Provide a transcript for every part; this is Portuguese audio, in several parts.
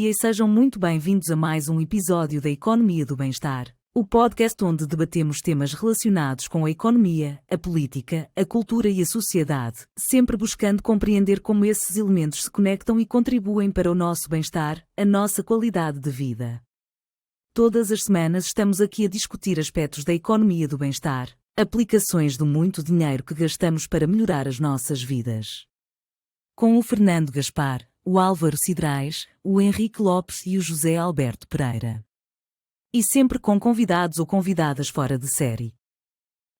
dia e sejam muito bem-vindos a mais um episódio da Economia do Bem-Estar, o podcast onde debatemos temas relacionados com a economia, a política, a cultura e a sociedade, sempre buscando compreender como esses elementos se conectam e contribuem para o nosso bem-estar, a nossa qualidade de vida. Todas as semanas estamos aqui a discutir aspectos da economia do bem-estar, aplicações do muito dinheiro que gastamos para melhorar as nossas vidas. Com o Fernando Gaspar, o Álvaro Cidrais, o Henrique Lopes e o José Alberto Pereira. E sempre com convidados ou convidadas fora de série.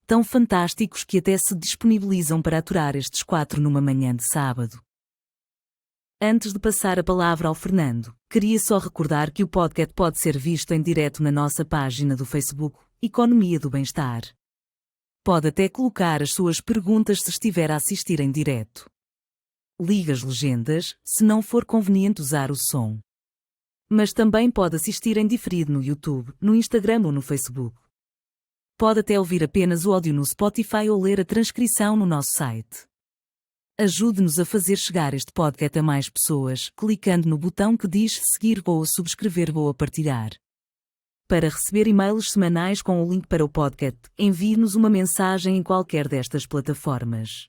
Tão fantásticos que até se disponibilizam para aturar estes 4 numa manhã de sábado. Antes de passar a palavra ao Fernando, queria só recordar que o podcast pode ser visto em direto na nossa página do Facebook, Economia do Bem-Estar. Pode até colocar as suas perguntas se estiver a assistir em direto. Ligue as legendas, se não for conveniente usar o som. Mas também pode assistir em diferido no YouTube, no Instagram ou no Facebook. Pode até ouvir apenas o áudio no Spotify ou ler a transcrição no nosso site. Ajude-nos a fazer chegar este podcast a mais pessoas, clicando no botão que diz seguir ou subscrever ou partilhar. Para receber e-mails semanais com o link para o podcast, envie-nos uma mensagem em qualquer destas plataformas.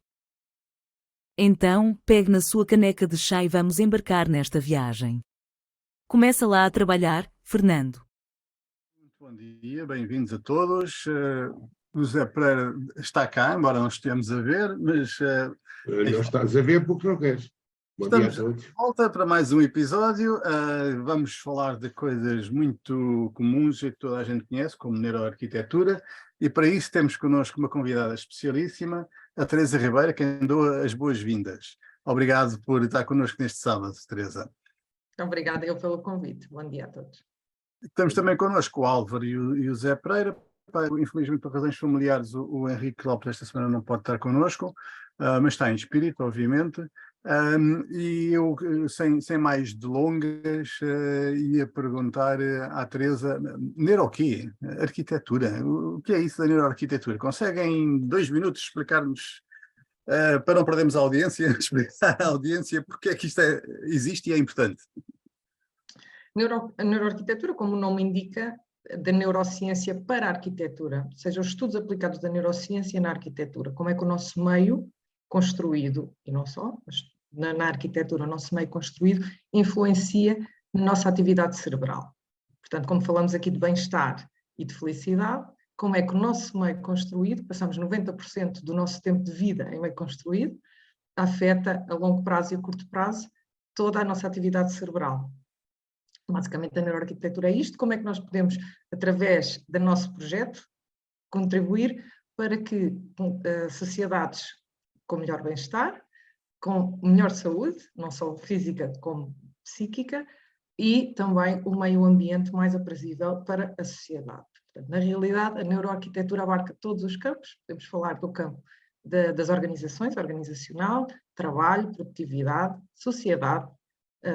Então, pegue na sua caneca de chá e vamos embarcar nesta viagem. Começa lá a trabalhar, Fernando. Muito bom dia, bem-vindos a todos. O José Pereira está cá, embora não estejamos a ver, mas... Não estás a ver porque não queres. Bom dia a todos. De volta para mais um episódio. Vamos falar de coisas muito comuns e que toda a gente conhece, como neuroarquitetura, e para isso temos connosco uma convidada especialíssima, a Teresa Ribeira, quem dou as boas-vindas. Obrigado por estar connosco neste sábado, Teresa. Obrigada eu pelo convite. Bom dia a todos. Temos também connosco o Álvaro e o Zé Pereira. Infelizmente, por razões familiares, o Henrique Lopes esta semana não pode estar connosco, mas está em espírito, obviamente. E eu, sem mais delongas, ia perguntar à Teresa, neuroquê? Arquitetura? O que é isso da neuroarquitetura? Conseguem em 2 minutos explicar-nos, para não perdermos a audiência, explicar à audiência porque é que isto existe e é importante? A neuroarquitetura, como o nome indica, da neurociência para a arquitetura, ou seja, os estudos aplicados da neurociência na arquitetura, como é que o nosso meio construído, e não só, mas na arquitetura, o nosso meio construído, influencia na nossa atividade cerebral. Portanto, como falamos aqui de bem-estar e de felicidade, como é que o nosso meio construído, passamos 90% do nosso tempo de vida em meio construído, afeta a longo prazo e a curto prazo toda a nossa atividade cerebral. Basicamente, a neuroarquitetura é isto, como é que nós podemos, através do nosso projeto, contribuir para que sociedades com melhor bem-estar, com melhor saúde, não só física como psíquica, e também o meio ambiente mais aprazível para a sociedade. Portanto, na realidade, a neuroarquitetura abarca todos os campos, podemos falar do campo das organizações, organizacional, trabalho, produtividade, sociedade,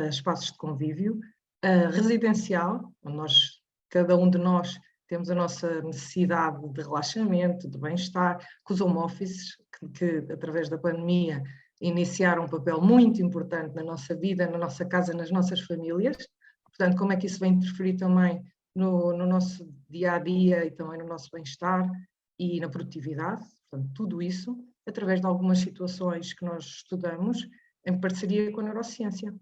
espaços de convívio, residencial, onde cada um de nós temos a nossa necessidade de relaxamento, de bem-estar, com os home offices, que através da pandemia iniciaram um papel muito importante na nossa vida, na nossa casa, nas nossas famílias. Portanto, como é que isso vai interferir também no nosso dia-a-dia e também no nosso bem-estar e na produtividade. Portanto, tudo isso através de algumas situações que nós estudamos em parceria com a neurociência.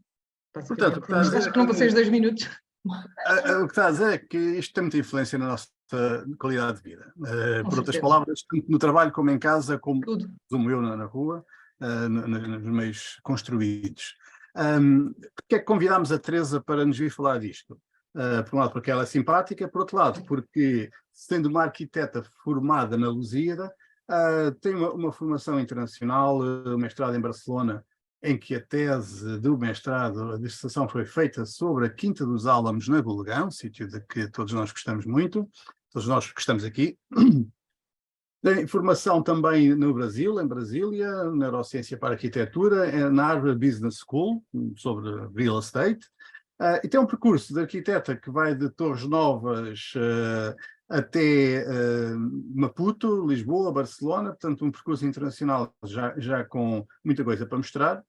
Portanto, mas acho que não passei os 2 minutos. O que está a dizer é que isto tem muita influência na nossa qualidade de vida. Por outras certeza. palavras, tanto no trabalho como em casa, como eu na rua, nos meios construídos. Porque é que convidámos a Teresa para nos vir falar disto? Por um lado, porque ela é simpática, por outro lado, porque, sendo uma arquiteta formada na Lusíada, tem uma formação internacional, mestrado em Barcelona, em que a tese do mestrado, a dissertação foi feita sobre a Quinta dos Álamos na Bulegão, sítio de que todos nós gostamos muito, todos nós que estamos aqui. Tem formação também no Brasil, em Brasília, neurociência para arquitetura, na Harvard Business School, sobre real estate, e tem um percurso de arquiteta que vai de Torres Novas até Maputo, Lisboa, Barcelona, portanto um percurso internacional já com muita coisa para mostrar.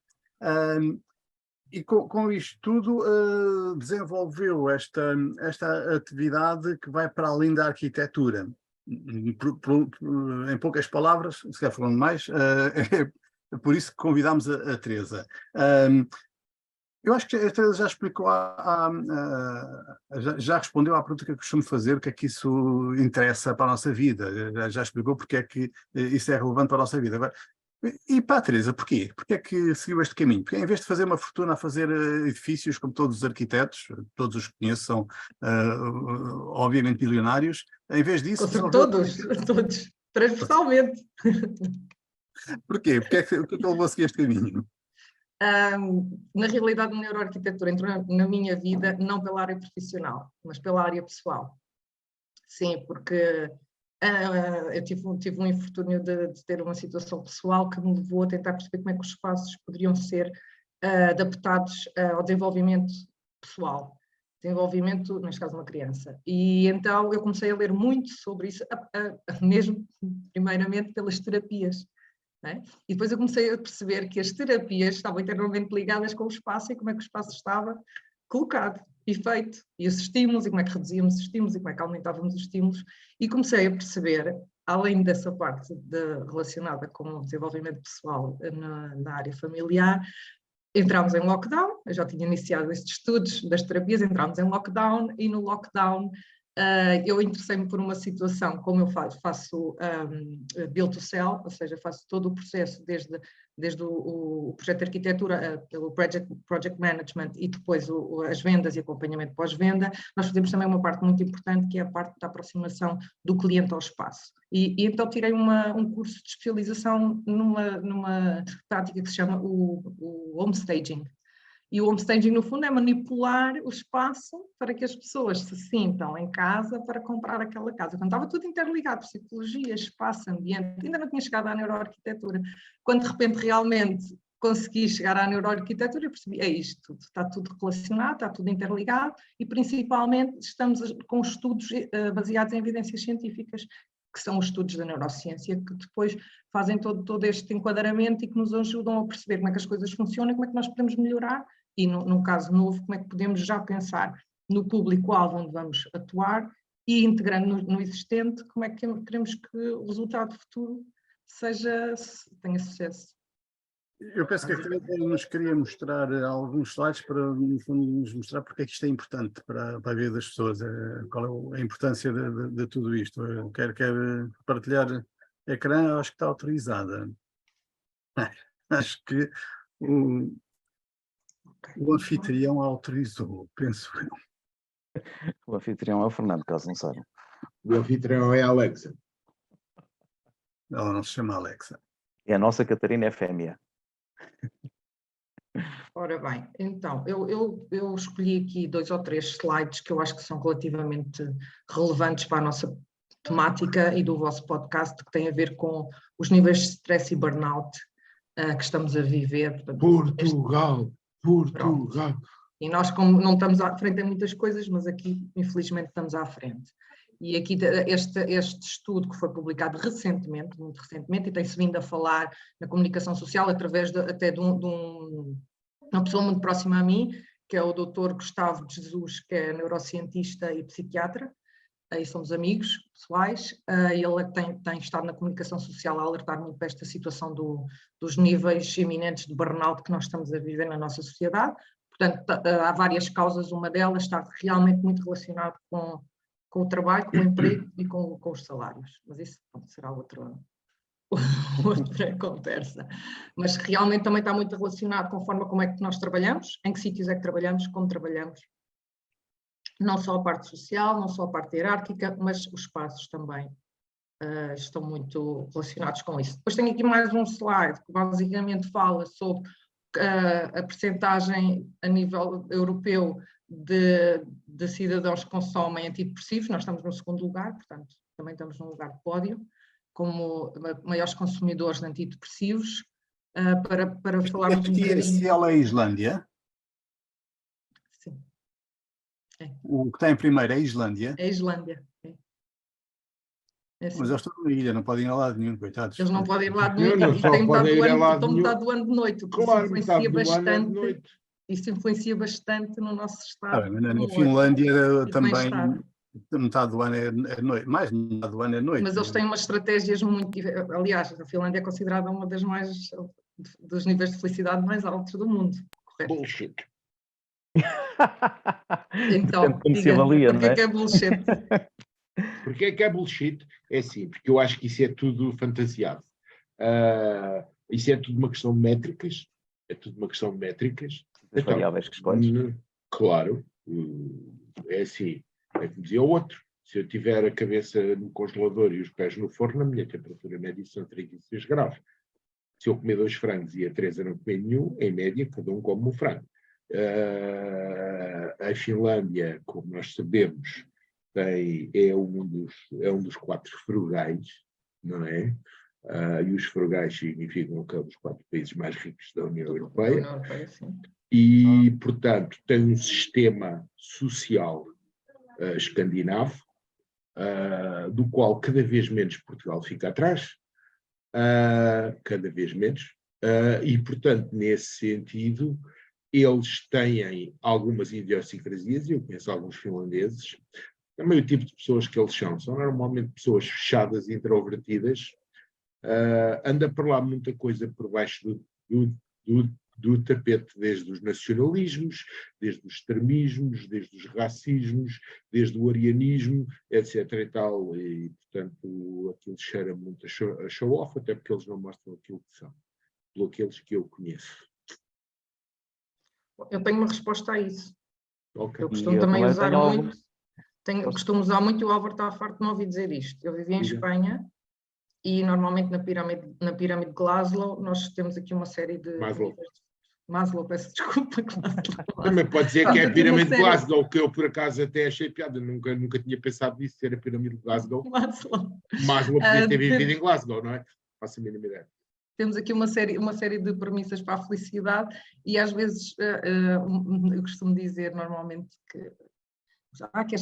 E com isto tudo desenvolveu esta atividade que vai para além da arquitetura. Em poucas palavras, se calhar falando mais, é por isso que convidámos a Teresa. Eu acho que a Teresa já explicou, já respondeu à pergunta que eu costumo fazer, o que é que isso interessa para a nossa vida, já explicou porque é que isso é relevante para a nossa vida. Agora, e para a Teresa, porquê? Porquê é que seguiu este caminho? Porque em vez de fazer uma fortuna a fazer edifícios, como todos os arquitetos, todos os que conheço são obviamente bilionários, em vez disso... Todos, transversalmente. Porquê? Porque é que ele levou a seguir este caminho? Na realidade, a neuroarquitetura entrou na minha vida não pela área profissional, mas pela área pessoal. Sim, porque eu tive um infortúnio de ter uma situação pessoal que me levou a tentar perceber como é que os espaços poderiam ser adaptados ao desenvolvimento pessoal, desenvolvimento, neste caso, de uma criança. E então eu comecei a ler muito sobre isso, mesmo primeiramente pelas terapias. É? E depois eu comecei a perceber que as terapias estavam internamente ligadas com o espaço e como é que o espaço estava colocado e feito, e os estímulos, e como é que reduzíamos os estímulos, e como é que aumentávamos os estímulos, e comecei a perceber, além dessa parte relacionada com o desenvolvimento pessoal na área familiar, entramos em lockdown, eu já tinha iniciado estes estudos das terapias, entramos em lockdown, e no lockdown eu interessei-me por uma situação, como eu faço build to sell, ou seja, faço todo o processo desde o projeto de arquitetura, pelo project management e depois as vendas e acompanhamento pós-venda. Nós fazemos também uma parte muito importante, que é a parte da aproximação do cliente ao espaço. E então tirei um curso de especialização numa prática que se chama o homestaging. E o homestaging, no fundo, é manipular o espaço para que as pessoas se sintam em casa para comprar aquela casa. Quando estava tudo interligado, psicologia, espaço, ambiente, ainda não tinha chegado à neuroarquitetura. Quando, de repente, realmente consegui chegar à neuroarquitetura, eu percebi, é isto, está tudo relacionado, está tudo interligado e, principalmente, estamos com estudos baseados em evidências científicas, que são os estudos da neurociência, que depois fazem todo este enquadramento e que nos ajudam a perceber como é que as coisas funcionam, como é que nós podemos melhorar e, no caso novo, como é que podemos já pensar no público-alvo onde vamos atuar e, integrando no existente, como é que queremos que o resultado futuro tenha sucesso. Eu penso que a Teresa nos queria mostrar alguns slides para nos mostrar porque é que isto é importante para a vida das pessoas, qual é a importância de tudo isto. Eu quero partilhar ecrã, acho que está autorizada. Acho que o anfitrião autorizou, penso eu. O anfitrião é o Fernando, caso não saibam. O anfitrião é a Alexa. Ela não se chama Alexa. É a nossa Catarina é fêmea. Ora bem, então, eu escolhi aqui 2 ou 3 slides que eu acho que são relativamente relevantes para a nossa temática e do vosso podcast, que tem a ver com os níveis de stress e burnout que estamos a viver. Portugal. E nós, como não estamos à frente em muitas coisas, mas aqui, infelizmente, estamos à frente. E aqui este estudo que foi publicado recentemente, muito recentemente, e tem-se vindo a falar na comunicação social através até de uma pessoa muito próxima a mim, que é o Dr. Gustavo de Jesus, que é neurocientista e psiquiatra, e somos amigos pessoais, e ele tem estado na comunicação social a alertar muito para esta situação dos níveis iminentes de burnout que nós estamos a viver na nossa sociedade. Portanto, há várias causas, uma delas está realmente muito relacionada com o trabalho, com o emprego e com os salários. Mas isso será outra conversa. Mas realmente também está muito relacionado com a forma como é que nós trabalhamos, em que sítios é que trabalhamos, como trabalhamos. Não só a parte social, não só a parte hierárquica, mas os espaços também estão muito relacionados com isso. Depois tenho aqui mais um slide que basicamente fala sobre a percentagem a nível europeu de cidadãos que consomem antidepressivos. Nós estamos no 2º lugar, portanto, também estamos num lugar de pódio, como maiores consumidores de antidepressivos, para falarmos um bocadinho... Se ela é a Islândia? Sim. É. O que está em primeiro é a Islândia? É a Islândia, é. Mas eles estão numa ilha, não podem ir a lado nenhum, coitados. Eles não podem ir a lado nenhum, Estão metade do ano de noite, o que Claro, influencia metade do ano é de bastante noite. isso influencia bastante no nosso estado. Bem, na de humor Finlândia e de também bem-estar. metade do ano é noite, mais de metade do ano é noite. Mas eles têm umas estratégias muito. Aliás, a Finlândia é considerada uma das mais. Dos níveis de felicidade mais altos do mundo, correto? Bullshit. Então, Depende como se diga, avalia, porque não é? que é bullshit? Porquê é que é bullshit? É assim, porque eu acho que isso é tudo fantasiado. Isso é tudo uma questão de métricas. É tudo uma questão de métricas. As variáveis que escolhes. Claro. É assim. É como dizia o outro. Se eu tiver a cabeça no congelador e os pés no forno, a minha temperatura média são 36 graus. Se eu comer 2 frangos e a Teresa não comer nenhum, em média, cada um come um frango. A Finlândia, como nós sabemos, é um dos 4 frugais, não é? E os frugais significam que é um dos 4 países mais ricos da União Europeia. E, portanto, tem um sistema social escandinavo, do qual cada vez menos Portugal fica atrás, cada vez menos, e, portanto, nesse sentido, eles têm algumas idiosincrasias, e eu conheço alguns finlandeses. Também o tipo de pessoas que eles são normalmente pessoas fechadas e introvertidas. Anda por lá muita coisa por baixo do tapete, desde os nacionalismos, desde os extremismos, desde os racismos, desde o arianismo, etc. e tal, e portanto aquilo cheira muito a show-off, até porque eles não mostram aquilo que são, pelo aqueles que eu conheço. Eu tenho uma resposta a isso. Okay. Eu costumo também usar muito, algum... costumo usar muito, e o Álvaro está farto de me ouvir dizer isto. Eu vivi em Espanha e normalmente na pirâmide de Glasgow nós temos aqui uma série de... Maslow, peço desculpa. Também pode dizer que é a pirâmide de Glasgow, que eu por acaso até achei piada, nunca tinha pensado nisso, ser a pirâmide de Glasgow. Maslow podia ter vivido em Glasgow, não é? Faço a mínima ideia. Temos aqui uma série de premissas para a felicidade e às vezes eu costumo dizer normalmente que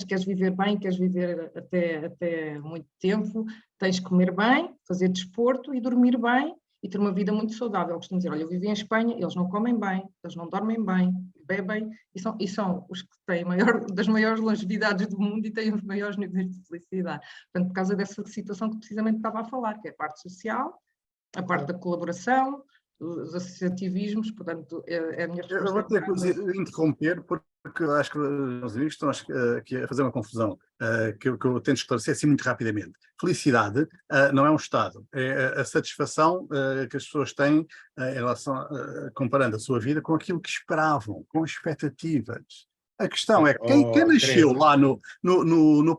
queres viver bem, queres viver até muito tempo, tens que comer bem, fazer desporto e dormir bem e ter uma vida muito saudável. Eu costumo dizer, olha, eu vivi em Espanha, eles não comem bem, eles não dormem bem, bebem e são os que têm das maiores longevidades do mundo e têm os maiores níveis de felicidade. Portanto, por causa dessa situação que precisamente estava a falar, que é a parte social, a parte da colaboração, dos associativismos, portanto, é a minha resposta. Eu vou ter que interromper, porque acho que os amigos estão aqui a fazer uma confusão, que eu tento esclarecer assim muito rapidamente. Felicidade não é um estado, é a satisfação que as pessoas têm em relação, comparando a sua vida com aquilo que esperavam, com expectativas. A questão é, quem nasceu lá no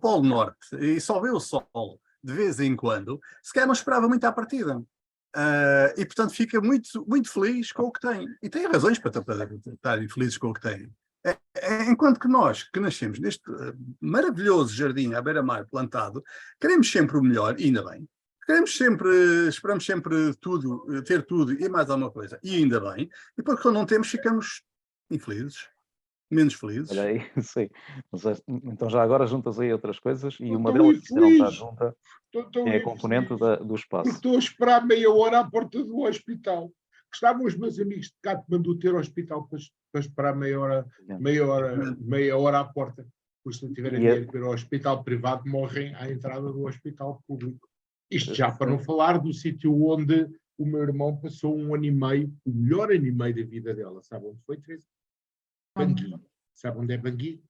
Polo Norte e só vê o sol de vez em quando, se calhar não esperava muito à partida. E, portanto, fica muito, muito feliz com o que tem. E tem razões para estarem felizes com o que tem. Enquanto que nós, que nascemos neste maravilhoso jardim à beira-mar plantado, queremos sempre o melhor, e ainda bem. Esperamos sempre tudo, ter tudo e mais alguma coisa, e ainda bem. E depois, quando não temos, ficamos infelizes, menos felizes. Olha aí, sim. Então já agora juntas aí outras coisas, e uma delas que não está junta é a componente do espaço. Porque estou a esperar meia hora à porta do hospital. Estavam os meus amigos de Katmandu ter hospital para esperar meia hora à porta. Porque se não tiverem dinheiro para ir ao hospital privado, morrem à entrada do hospital público. Isto já para não falar do sítio onde o meu irmão passou 1 ano e meio, o melhor ano e meio da vida dela. Sabe onde foi, Teresa? Bangui. Sabe onde é Bangui?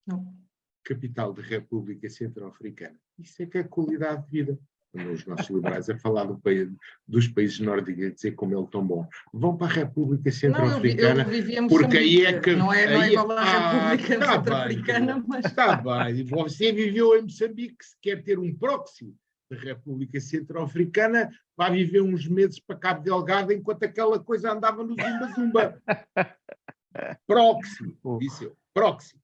Não. Capital da República Centro-Africana. Isso é que é qualidade de vida. Os nossos liberais a falar dos países nórdicos, a dizer como ele é tão bom. Vão para a República Centro-Africana, porque aí é que... Não é igual à República Centro-Africana, mas... Está bem. Você viveu em Moçambique, se quer ter um proxy da República Centro-Africana, vai viver uns meses para Cabo Delgado, enquanto aquela coisa andava no zumba-zumba. Proxy, disse eu. Proxy.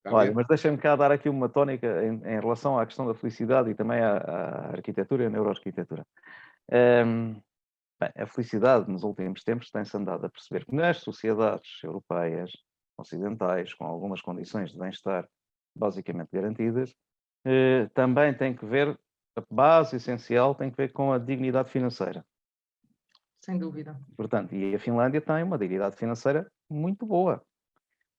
Olha, mas deixem-me cá dar aqui uma tónica em relação à questão da felicidade e também à arquitetura e à neuroarquitetura. A felicidade nos últimos tempos tem-se andado a perceber que nas sociedades europeias, ocidentais, com algumas condições de bem-estar basicamente garantidas, também tem que ver, a base essencial tem que ver com a dignidade financeira. Sem dúvida. Portanto, e a Finlândia tem uma dignidade financeira muito boa.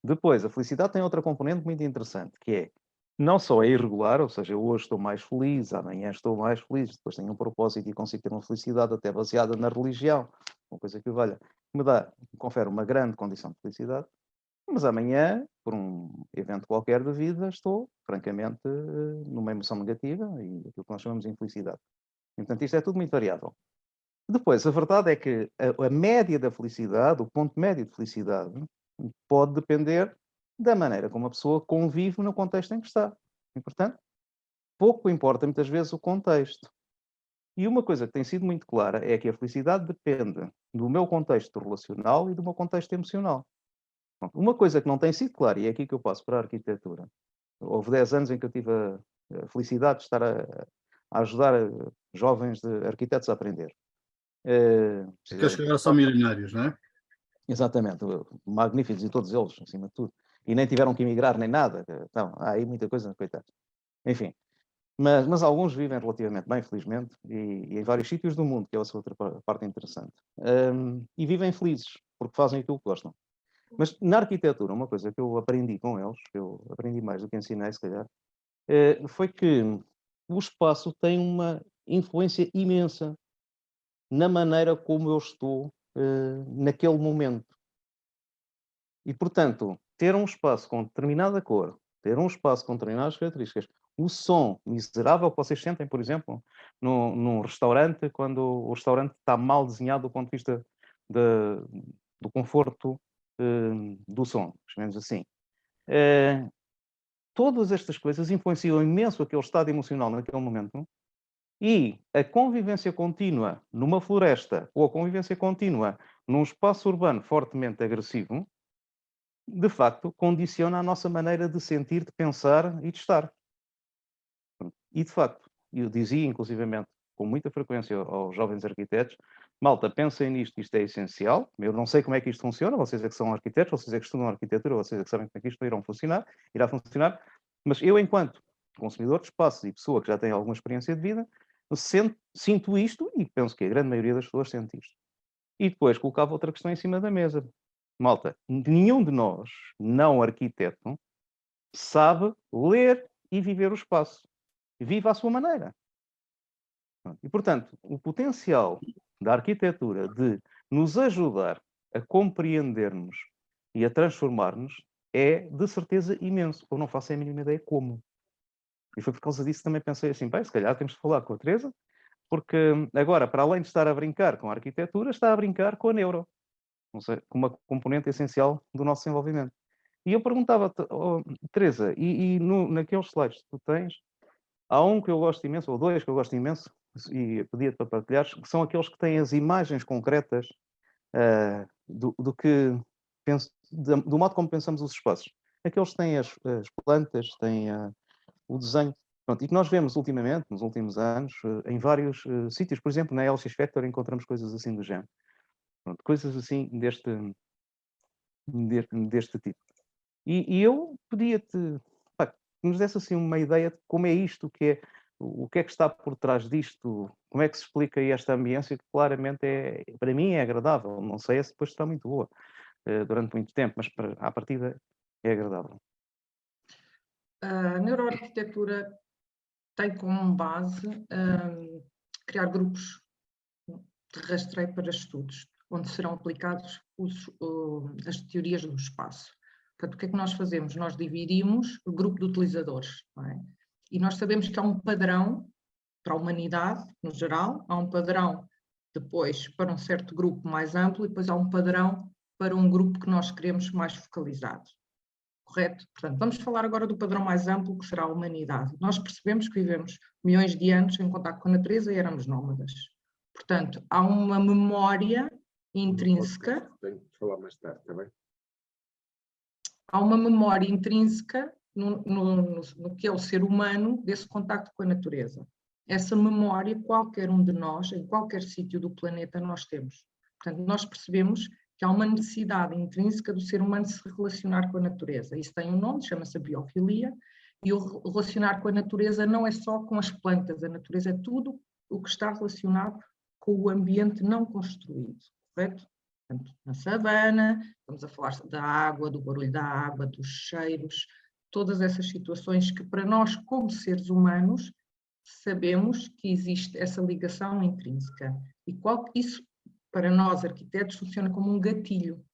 Depois, a felicidade tem outra componente muito interessante, que é, não só é irregular, ou seja, hoje estou mais feliz, amanhã estou mais feliz, depois tenho um propósito e consigo ter uma felicidade até baseada na religião, uma coisa que, olha, me confere uma grande condição de felicidade, mas amanhã, por um evento qualquer da vida, estou, francamente, numa emoção negativa e aquilo que nós chamamos de infelicidade. Portanto, isto é tudo muito variável. Depois, a verdade é que a média da felicidade, o ponto médio de felicidade, pode depender da maneira como a pessoa convive no contexto em que está. E, portanto, pouco importa muitas vezes o contexto. E uma coisa que tem sido muito clara é que a felicidade depende do meu contexto relacional e do meu contexto emocional. Uma coisa que não tem sido clara, e é aqui que eu passo para a arquitetura. Houve 10 anos em que eu tive a felicidade de estar a ajudar jovens arquitetos a aprender. Aqueles que agora são milionários, não é? Exatamente, magníficos e todos eles, acima de tudo. E nem tiveram que emigrar nem nada. Então, há aí muita coisa, coitados. Enfim, mas alguns vivem relativamente bem, felizmente, e em vários sítios do mundo, que é essa outra parte interessante. E vivem felizes, porque fazem aquilo que gostam. Mas na arquitetura, uma coisa que eu aprendi com eles, que eu aprendi mais do que ensinei, se calhar, foi que o espaço tem uma influência imensa na maneira como eu estou naquele momento. E, portanto, ter um espaço com determinada cor, ter um espaço com determinadas características, o som miserável que vocês sentem, por exemplo, num restaurante, quando o restaurante está mal desenhado do ponto de vista do conforto do som, pelo menos assim. Todas estas coisas influenciam imenso aquele estado emocional naquele momento, e a convivência contínua numa floresta ou a convivência contínua num espaço urbano fortemente agressivo, de facto, condiciona a nossa maneira de sentir, de pensar e de estar. E, de facto, eu dizia, inclusivamente, com muita frequência aos jovens arquitetos, malta, pensem nisto, isto é essencial, eu não sei como é que isto funciona, vocês é que são arquitetos, vocês é que estudam arquitetura, vocês é que sabem como é que isto irá funcionar, mas eu, enquanto consumidor de espaços e pessoa que já tem alguma experiência de vida, sinto isto e penso que a grande maioria das pessoas sente isto. E depois colocava outra questão em cima da mesa. Malta, nenhum de nós, não arquiteto, sabe ler e viver o espaço. Vive à sua maneira. E, portanto, o potencial da arquitetura de nos ajudar a compreendermos e a transformar-nos é, de certeza, imenso. Eu não faço a mínima ideia como. E foi por causa disso que também pensei assim, bem, se calhar temos de falar com a Teresa, porque agora, para além de estar a brincar com a arquitetura, está a brincar com a neuro. Não sei, como uma componente essencial do nosso desenvolvimento. E eu perguntava-te, Teresa, naqueles slides que tu tens, há um que eu gosto imenso, ou dois que eu gosto imenso, e pedia-te para partilhares, que são aqueles que têm as imagens concretas do que do modo como pensamos os espaços. Aqueles que têm as plantas, têm o desenho. Pronto, e que nós vemos ultimamente, nos últimos anos, em vários sítios. Por exemplo, na LX Factor encontramos coisas assim do género. Pronto, coisas assim deste tipo. E eu pedia-te que nos desse assim uma ideia de como é isto, o que é que está por trás disto, como é que se explica aí esta ambiência que claramente para mim é agradável. Não sei se depois está muito boa durante muito tempo, mas à partida é agradável. A neuroarquitetura tem como base criar grupos de rastreio para estudos, onde serão aplicados as teorias do espaço. Portanto, o que é que nós fazemos? Nós dividimos o grupo de utilizadores, não é? E nós sabemos que há um padrão para a humanidade, no geral, há um padrão depois para um certo grupo mais amplo e depois há um padrão para um grupo que nós queremos mais focalizado. Correto? Portanto, vamos falar agora do padrão mais amplo, que será a humanidade. Nós percebemos que vivemos milhões de anos em contato com a natureza e éramos nómadas. Portanto, há uma memória intrínseca. Tenho que falar mais tarde, está bem? Há uma memória intrínseca no que é o ser humano desse contacto com a natureza. Essa memória, qualquer um de nós, em qualquer sítio do planeta, nós temos. Portanto, nós percebemos que há uma necessidade intrínseca do ser humano se relacionar com a natureza. Isso tem um nome, chama-se biofilia, e o relacionar com a natureza não é só com as plantas, a natureza é tudo o que está relacionado com o ambiente não construído, correto? Portanto, na savana, estamos a falar da água, do barulho da água, dos cheiros, todas essas situações que para nós, como seres humanos, sabemos que existe essa ligação intrínseca. E isso, para nós arquitetos, funciona como um gatilho.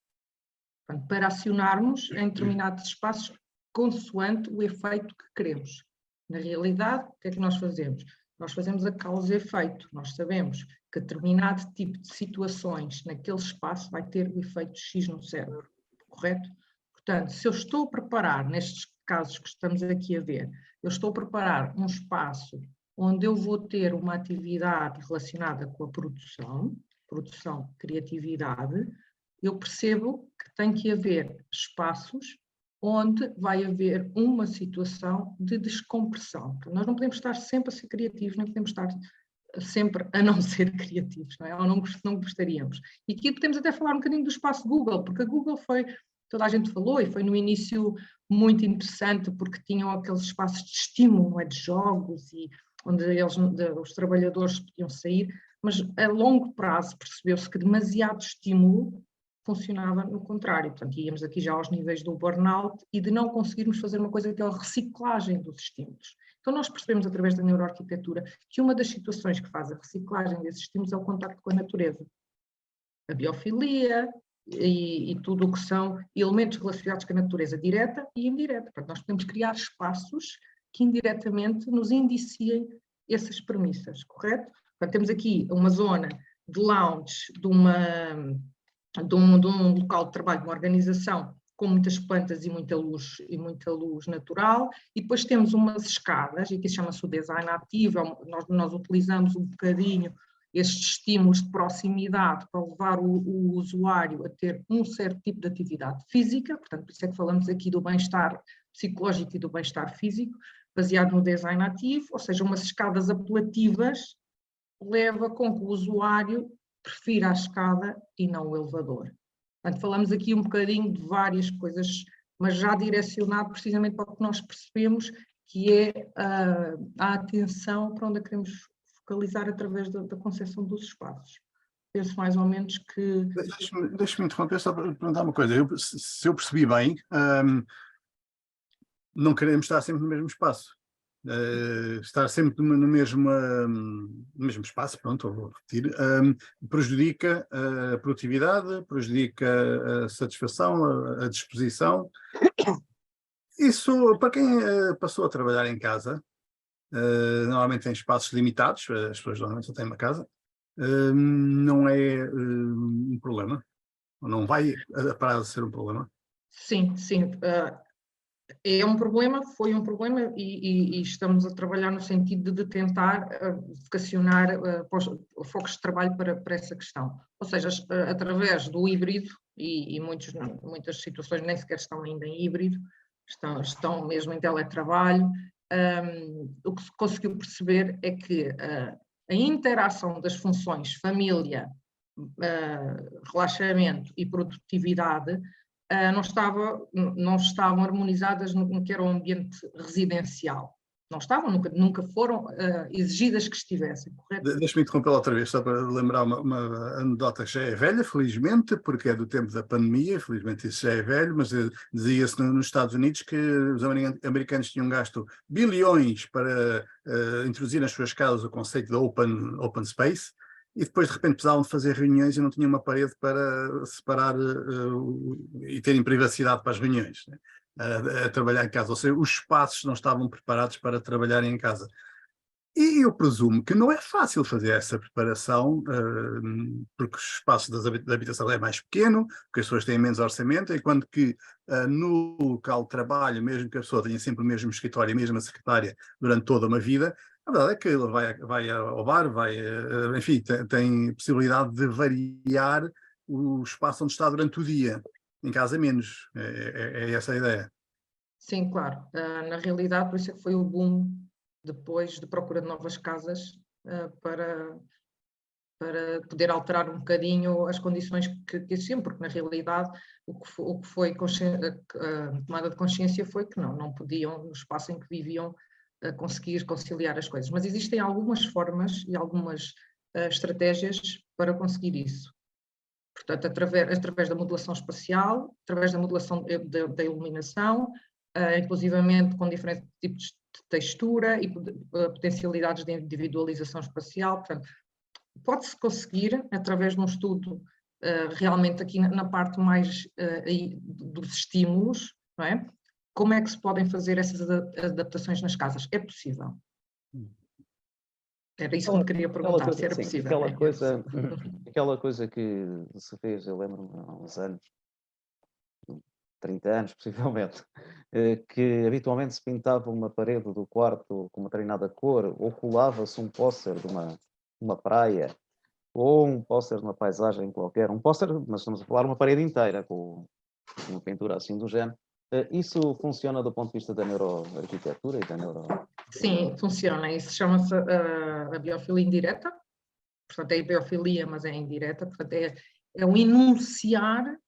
Portanto, para acionarmos em determinados espaços consoante o efeito que queremos. Na realidade, o que é que nós fazemos? Nós fazemos a causa e efeito. Nós sabemos que determinado tipo de situações naquele espaço vai ter o efeito X no cérebro, correto? Portanto, se eu estou a preparar, nestes casos que estamos aqui a ver, eu estou a preparar um espaço onde eu vou ter uma atividade relacionada com a produção, criatividade, eu percebo que tem que haver espaços onde vai haver uma situação de descompressão. Nós não podemos estar sempre a ser criativos, nem podemos estar sempre a não ser criativos, não é? Ou não gostaríamos. E aqui podemos até falar um bocadinho do espaço Google, porque a Google toda a gente falou, e foi no início muito interessante, porque tinham aqueles espaços de estímulo, não é? De jogos, e onde os trabalhadores podiam sair, mas a longo prazo percebeu-se que demasiado estímulo funcionava no contrário. Portanto, íamos aqui já aos níveis do burnout e de não conseguirmos fazer uma coisa que é a reciclagem dos estímulos. Então nós percebemos através da neuroarquitetura que uma das situações que faz a reciclagem desses estímulos é o contacto com a natureza. A biofilia e tudo o que são elementos relacionados com a natureza direta e indireta. Portanto, nós podemos criar espaços que indiretamente nos indiciem essas premissas, correto? Portanto, temos aqui uma zona de lounge de um local de trabalho, uma organização com muitas plantas e muita luz natural, e depois temos umas escadas, e aqui chama-se o design ativo, nós utilizamos um bocadinho estes estímulos de proximidade para levar o usuário a ter um certo tipo de atividade física, portanto, por isso é que falamos aqui do bem-estar psicológico e do bem-estar físico, baseado no design ativo, ou seja, umas escadas apelativas leva com que o usuário prefira a escada e não o elevador. Portanto, falamos aqui um bocadinho de várias coisas, mas já direcionado precisamente para o que nós percebemos, que é a atenção para onde queremos focalizar através da concepção dos espaços. Penso mais ou menos que... Deixa-me interromper só para perguntar uma coisa. Se eu percebi bem, não queremos estar sempre no mesmo espaço. Estar sempre no mesmo espaço, pronto, vou repetir, prejudica a produtividade, prejudica a satisfação, a disposição. Isso, para quem passou a trabalhar em casa, normalmente tem espaços limitados, as pessoas normalmente só têm uma casa, não é um problema, não vai parar de ser um problema. Sim, sim. É um problema, foi um problema e estamos a trabalhar no sentido de tentar vocacionar focos de trabalho para essa questão. Ou seja, através do híbrido, e muitas situações nem sequer estão ainda em híbrido, estão mesmo em teletrabalho, o que se conseguiu perceber é que a interação das funções família, relaxamento e produtividade não estavam harmonizadas no que era o ambiente residencial. Não estavam, nunca foram exigidas que estivessem, correto? Deixa-me interrompê-la outra vez, só para lembrar uma anedota que já é velha, felizmente, porque é do tempo da pandemia, felizmente isso já é velho, mas dizia-se nos Estados Unidos que os americanos tinham gasto bilhões para introduzir nas suas casas o conceito de open space, e depois de repente precisavam de fazer reuniões e não tinham uma parede para separar e terem privacidade para as reuniões, né? A trabalhar em casa, ou seja, os espaços não estavam preparados para trabalhar em casa. E eu presumo que não é fácil fazer essa preparação, porque os espaços da habitação é mais pequeno, porque as pessoas têm menos orçamento, enquanto que no local de trabalho, mesmo que a pessoa tenha sempre o mesmo escritório e a mesma secretária durante toda uma vida, a verdade é que ele vai ao bar, enfim, tem possibilidade de variar o espaço onde está durante o dia. Em casa menos, é essa a ideia. Sim, claro. Na realidade, por isso é que foi o boom depois de procura de novas casas para poder alterar um bocadinho as condições que existiam, porque na realidade o que foi a tomada de consciência foi que não podiam, no espaço em que viviam, conseguir conciliar as coisas. Mas existem algumas formas e algumas estratégias para conseguir isso. Portanto, através da modulação espacial, através da modulação da iluminação, inclusivamente com diferentes tipos de textura e potencialidades de individualização espacial. Portanto, pode-se conseguir, através de um estudo, realmente aqui na parte mais dos estímulos, não é? Como é que se podem fazer essas adaptações nas casas? É possível. Era isso que me queria perguntar, se era possível. Aquela coisa que se fez, eu lembro-me há uns anos, 30 anos possivelmente, que habitualmente se pintava uma parede do quarto com uma determinada cor, ou colava-se um póster de uma praia, ou um póster de uma paisagem qualquer, um póster, mas estamos a falar uma parede inteira, com uma pintura assim do género. Isso funciona do ponto de vista da neuroarquitetura e da neuro... Sim, funciona. Isso chama-se a biofilia indireta. Portanto, é biofilia, mas é indireta. Portanto, é o enunciar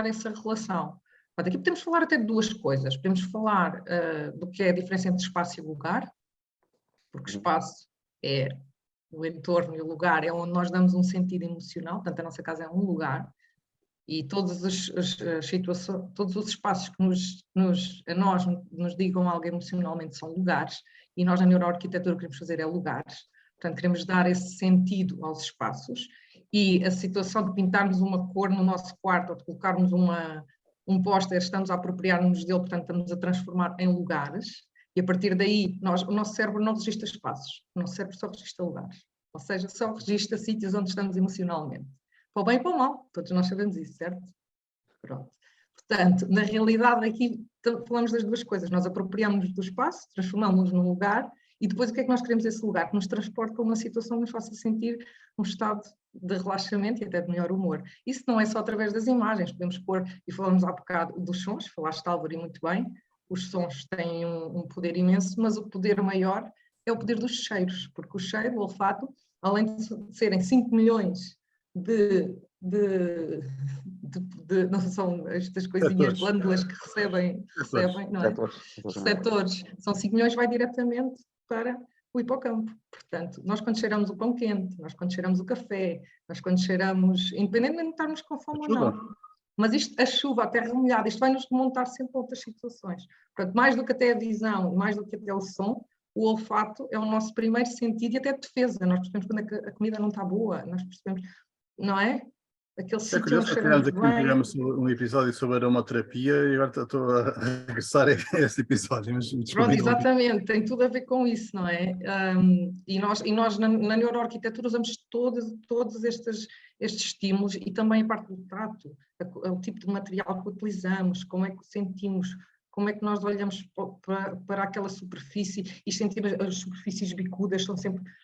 essa relação. Portanto, aqui podemos falar até de duas coisas. Podemos falar do que é a diferença entre espaço e lugar, porque espaço é o entorno e o lugar é onde nós damos um sentido emocional. Portanto, a nossa casa é um lugar. E todas as situações, todos os espaços que a nós nos digam algo emocionalmente são lugares, e nós na neuroarquitetura queremos fazer é lugares. Portanto, queremos dar esse sentido aos espaços, e a situação de pintarmos uma cor no nosso quarto ou de colocarmos um póster, estamos a apropriar-nos dele, portanto estamos a transformar em lugares, e a partir daí o nosso cérebro não registra espaços, o nosso cérebro só registra lugares, ou seja, só registra sítios onde estamos emocionalmente. Para o bem e para o mal, todos nós sabemos isso, certo? Pronto. Portanto, na realidade aqui falamos das duas coisas, nós apropriamos-nos do espaço, transformamos-nos num lugar, e depois o que é que nós queremos esse lugar? Que nos transporte para uma situação que nos faça sentir um estado de relaxamento e até de melhor humor. Isso não é só através das imagens, podemos pôr, e falamos há bocado dos sons, falaste, Álvaro, e muito bem, os sons têm um poder imenso, mas o poder maior é o poder dos cheiros, porque o cheiro, o olfato, além de serem 5 milhões não são estas coisinhas, glândulas que recebem, não é? Receptores, são 5 milhões, vai diretamente para o hipocampo. Portanto, nós quando cheiramos o pão quente, nós quando cheiramos o café, nós quando cheiramos, independentemente de estarmos com fome ou não, mas a chuva, a terra molhada, isto vai nos remontar sempre a outras situações. Portanto, mais do que até a visão, mais do que até o som, o olfato é o nosso primeiro sentido e até defesa. Nós percebemos quando a comida não está boa, nós percebemos, não é? Aquele sítio onde cheiramos aqui um episódio sobre aromaterapia e agora estou a regressar a esse episódio. Mas pronto, exatamente, tem tudo a ver com isso, não é? E nós na neuroarquitetura usamos todos estes estímulos, e também a parte do tato, o tipo de material que utilizamos, como é que sentimos, como é que nós olhamos para aquela superfície e sentimos as superfícies bicudas,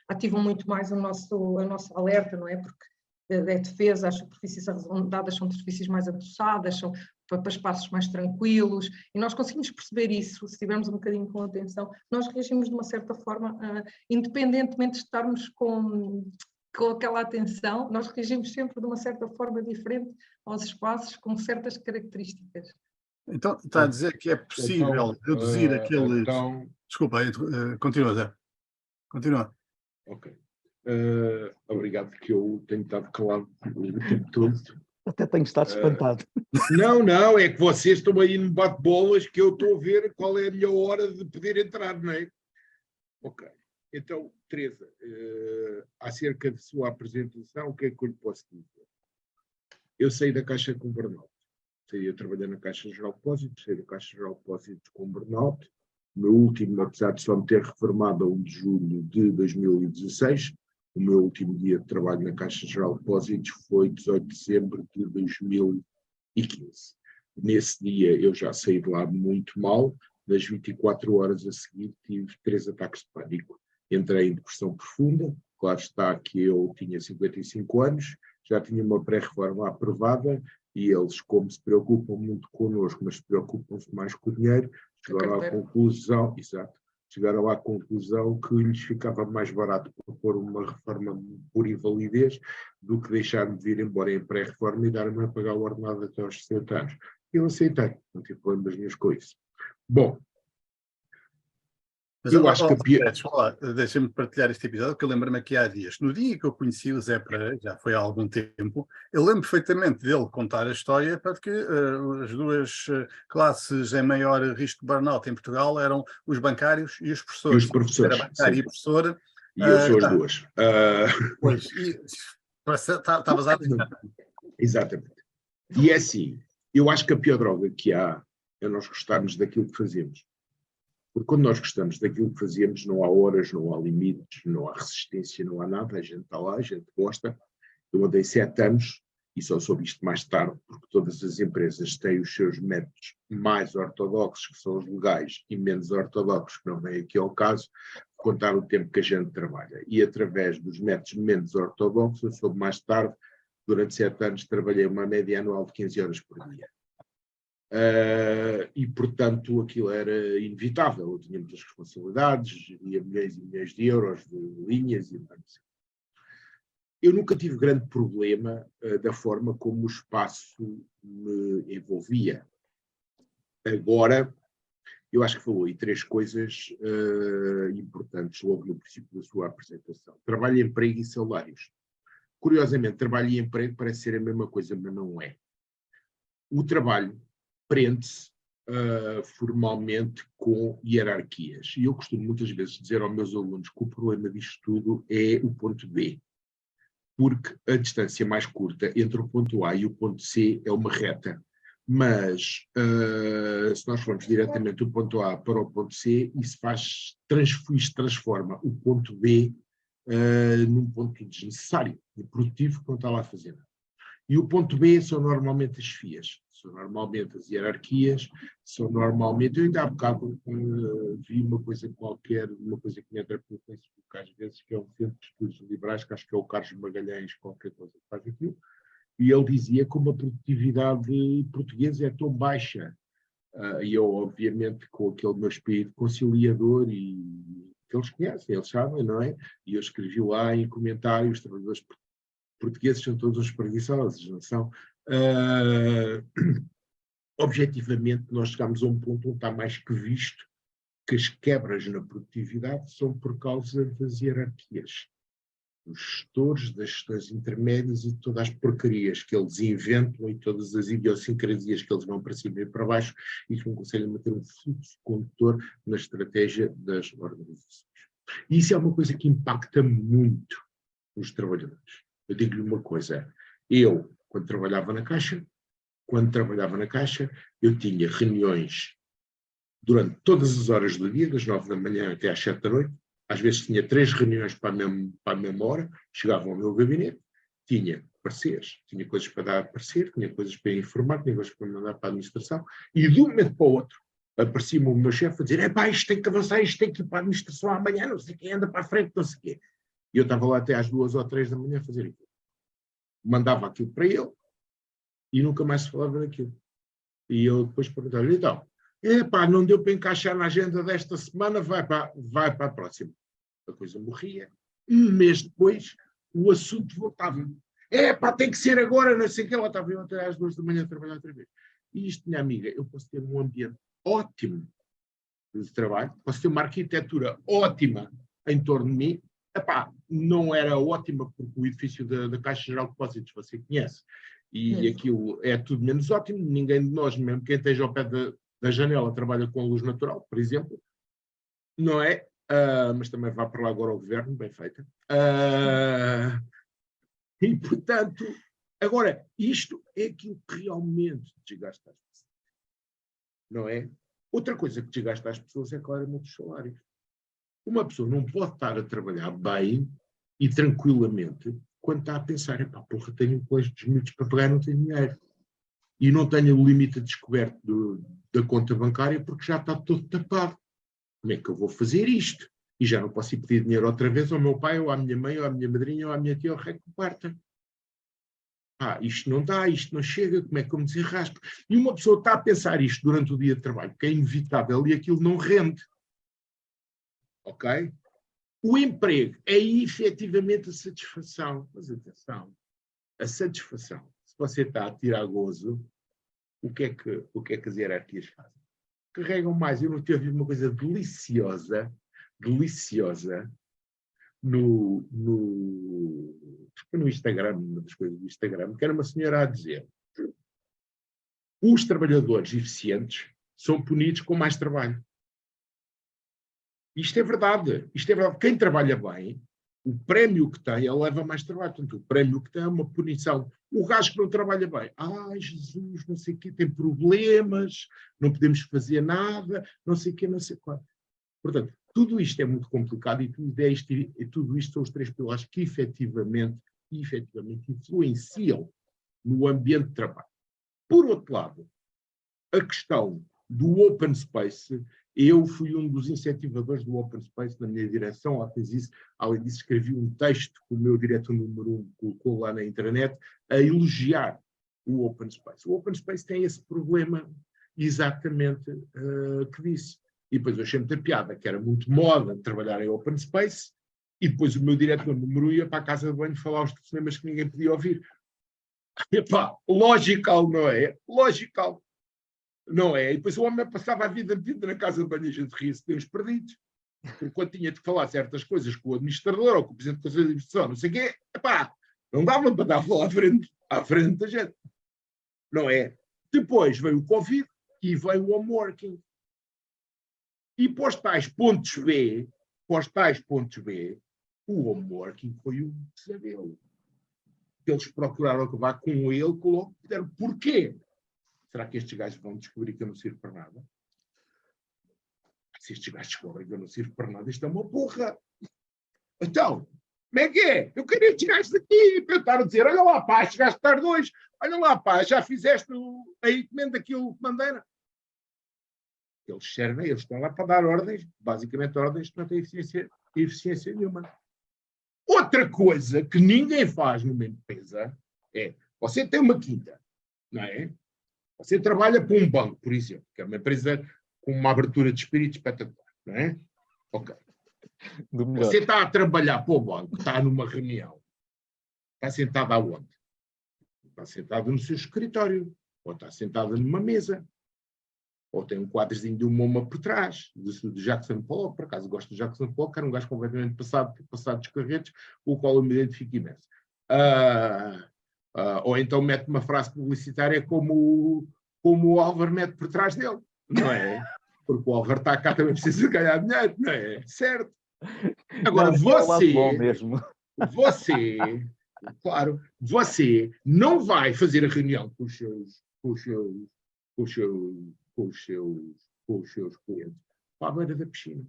ativam muito mais a nossa alerta, não é? Porque é defesa, as superfícies arredondadas são superfícies mais adoçadas, são para espaços mais tranquilos, e nós conseguimos perceber isso, se estivermos um bocadinho com atenção, nós reagimos de uma certa forma, independentemente de estarmos com aquela atenção, nós reagimos sempre de uma certa forma diferente aos espaços, com certas características. Então, está a dizer que é possível reduzir aqueles... Desculpa, continua, Zé. Continua. Ok. Obrigado, porque eu tenho estado calado o tempo todo. Até tenho estado espantado. Não, é que vocês estão aí no bate-bolas que eu estou a ver qual é a melhor hora de poder entrar, não é? Ok. Então, Teresa, acerca de sua apresentação, o que é que eu lhe posso dizer? Eu saí da Caixa com burnout. Saí a trabalhar na Caixa Geral de Depósitos, saí da Caixa Geral de Depósitos com burnout. O meu último, apesar de só me ter reformado a 1 de julho de 2016, o meu último dia de trabalho na Caixa Geral de Depósitos foi 18 de dezembro de 2015. Nesse dia eu já saí de lá muito mal. Nas 24 horas a seguir tive 3 ataques de pânico. Entrei em depressão profunda. Claro está que eu tinha 55 anos, já tinha uma pré-reforma aprovada, e eles, como se preocupam muito connosco, mas se preocupam-se mais com o dinheiro, chegaram à conclusão que lhes ficava mais barato propor uma reforma por invalidez do que deixar-me vir embora em pré-reforma e dar-me a pagar o ordenado até aos 60 anos. Eu aceitei, não tive problemas nenhum com isso. Bom, Mas eu acho que deixa-me partilhar este episódio, que eu lembro-me aqui há dias. No dia que eu conheci o Zé Pereira, já foi há algum tempo, eu lembro perfeitamente dele contar a história para que as duas classes em maior risco de burnout em Portugal eram os bancários e os E professores. os professores, Era bancário sim. e professor. E eu sou as duas. Pois, estavas a avisar. Exatamente. E é assim, eu acho que a pior droga que há é nós gostarmos daquilo que fazemos. Porque quando nós gostamos daquilo que fazemos, não há horas, não há limites, não há resistência, não há nada, a gente está lá, a gente gosta. Eu andei 7 anos e só soube isto mais tarde, porque todas as empresas têm os seus métodos mais ortodoxos, que são os legais, e menos ortodoxos, que não vem aqui ao caso, contar o tempo que a gente trabalha. E através dos métodos menos ortodoxos, eu soube mais tarde, durante 7 anos, trabalhei uma média anual de 15 horas por dia. E, portanto, aquilo era inevitável. Eu tinha muitas responsabilidades, geria milhões e milhões de euros de linhas e assim. Eu nunca tive grande problema da forma como o espaço me envolvia. Agora, eu acho que falou aí 3 coisas importantes logo no princípio da sua apresentação. Trabalho, emprego e salários. Curiosamente, trabalho e emprego parece ser a mesma coisa, mas não é. O trabalho prende-se formalmente com hierarquias. E eu costumo muitas vezes dizer aos meus alunos que o problema disto tudo é o ponto B. Porque a distância mais curta entre o ponto A e o ponto C é uma reta. Mas, se nós formos diretamente do ponto A para o ponto C, isso transforma o ponto B num ponto desnecessário, improdutivo, que não está lá a fazer nada. E o ponto B são normalmente as FIAs, são normalmente as hierarquias, são normalmente... Eu ainda há bocado vi uma coisa qualquer, uma coisa que me entra pelo Facebook às vezes, que é um centro de estudos liberais, que acho que é o Carlos Magalhães, qualquer coisa que faz aquilo, e ele dizia como a produtividade portuguesa é tão baixa. E eu, obviamente, com aquele meu espírito conciliador e que eles conhecem, eles sabem, não é? E eu escrevi lá em comentários, os trabalhadores portugueses são todos os preguiçosos, não são? Objetivamente, nós chegamos a um ponto onde está mais que visto que as quebras na produtividade são por causa das hierarquias, dos gestores, das gestões intermédias e de todas as porcarias que eles inventam e todas as idiosincrasias que eles vão para cima e para baixo e que não conseguem manter um fluxo condutor na estratégia das organizações. E isso é uma coisa que impacta muito os trabalhadores. Eu digo-lhe uma coisa, eu, quando trabalhava na Caixa, eu tinha reuniões durante todas as horas do dia, das 9 da manhã até às 7 da noite, às vezes tinha 3 reuniões para a mesma hora, chegava ao meu gabinete, tinha pareceres, tinha coisas para dar a parecer, tinha coisas para informar, tinha coisas para mandar para a administração, e de um momento para o outro, aparecia-me o meu chefe a dizer, isto tem que avançar, isto tem que ir para a administração amanhã, não sei quem anda para a frente, não sei o quê. E eu estava lá até às 2 ou 3 da manhã a fazer aquilo. Mandava aquilo para ele e nunca mais se falava daquilo. E eu depois perguntava-lhe, então, não deu para encaixar na agenda desta semana, vai para a próxima. A coisa morria. Um mês depois, o assunto voltava. Tem que ser agora, não sei o que. Ela estava eu até às 2 da manhã a trabalhar outra vez. E isto, minha amiga, eu posso ter um ambiente ótimo de trabalho, posso ter uma arquitetura ótima em torno de mim. Não era ótima porque o edifício da Caixa Geral de Depósitos você conhece. E aquilo é tudo menos ótimo. Ninguém de nós, mesmo quem esteja ao pé da janela, trabalha com a luz natural, por exemplo. Não é? Mas também vai para lá agora o governo, bem feita. E, portanto, agora, isto é aquilo que realmente desgasta as pessoas. Não é? Outra coisa que desgasta as pessoas é claramente os salários. Uma pessoa não pode estar a trabalhar bem e tranquilamente quando está a pensar, tenho um colégio dos miúdos para pagar, não tenho dinheiro. E não tenho o limite descoberto da conta bancária porque já está todo tapado. Como é que eu vou fazer isto? E já não posso ir pedir dinheiro outra vez ao meu pai, ou à minha mãe, ou à minha madrinha, ou à minha tia, ou ao rei que parta. Isto não dá, isto não chega, como é que eu me desenrasco? E uma pessoa está a pensar isto durante o dia de trabalho, que é inevitável, e aquilo não rende. Ok? O emprego é efetivamente a satisfação. Mas atenção, a satisfação, se você está a tirar gozo, o que é que as hierarquias fazem? Carregam mais. Eu não tive uma coisa deliciosa deliciosa no Instagram, uma das coisas do Instagram, que era uma senhora a dizer: os trabalhadores eficientes são punidos com mais trabalho. Isto é verdade. Isto é verdade. Quem trabalha bem, o prémio que tem, ele leva mais trabalho. Portanto, o prémio que tem é uma punição. O gajo que não trabalha bem, ai Jesus, não sei o quê, tem problemas, não podemos fazer nada, não sei o quê, não sei qual. Portanto, tudo isto é muito complicado e tudo isto são os 3 pilares que efetivamente influenciam no ambiente de trabalho. Por outro lado, a questão do open space, eu fui um dos incentivadores do open space na minha direção. Além disso, escrevi um texto que o meu diretor número 1 colocou lá na internet a elogiar o open space. O open space tem esse problema exatamente que disse. E depois eu achei muita piada, que era muito moda trabalhar em open space, e depois o meu diretor número 1 ia para a casa de banho falar os telefonemas que ninguém podia ouvir. Epá, logical, não é? Logical. Não é? E depois o homem passava a vida metida na casa de banho e a gente ria-se de uns perdidos. Porque quando tinha de falar certas coisas com o administrador ou com o presidente do Conselho de Administração, não sei o quê, epá, não dava para dar a falar à frente da gente. Não é? Depois veio o Covid e veio o home working. E para os tais pontos B, o home working foi um pesadelo. Eles procuraram acabar com ele, logo disseram: porquê? Será que estes gajos vão descobrir que eu não sirvo para nada? Se estes gajos descobrem que eu não sirvo para nada, isto é uma porra. Então, como é que é? Eu queria estes gajos daqui para eu estar a dizer: olha lá, pá, chegaste tarde hoje. Olha lá, pá, já fizeste a encomenda que eu mandei. Eles servem, eles estão lá para dar ordens, basicamente ordens que não têm eficiência nenhuma. Outra coisa que ninguém faz numa empresa é: você tem uma quinta, não é? Você trabalha para um banco, por exemplo, que é uma empresa com uma abertura de espírito espetacular, não é? Ok. Você está a trabalhar para o banco, está numa reunião, está sentado aonde? Está sentado no seu escritório, ou está sentado numa mesa, ou tem um quadrozinho de uma por trás, de Jackson Pollock. Por acaso gosto de Jackson Pollock, que era um gajo completamente passado dos carretes, com o qual eu me identifico imenso. Ou então mete uma frase publicitária como o Álvaro mete por trás dele, não é? Porque o Álvaro está cá, também precisa ganhar dinheiro, não é? Certo? Agora, você não vai fazer a reunião com os seus clientes para a beira da piscina.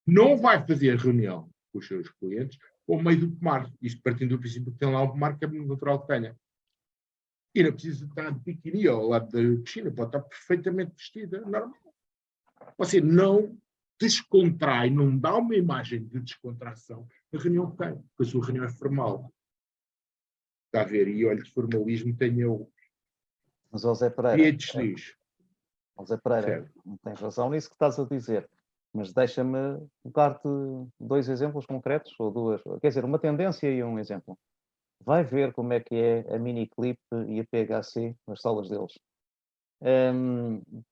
Não vai fazer reunião com os seus clientes ao meio do pomar. Isto partindo do princípio que tem lá um pomar que é natural que tenha. E não precisa estar de biquíni ao lado da piscina, pode estar perfeitamente vestida, normal. Você não descontrai, não dá uma imagem de descontração na reunião que tem, porque a sua reunião é formal. Está a ver? E olha, de formalismo tenho eu. Mas, José Pereira, certo. não tens razão nisso que estás a dizer, mas deixa-me dar-te 2 exemplos concretos, ou 2, quer dizer, uma tendência e um exemplo. Vai ver como é que é a Miniclip e a PHC nas salas deles.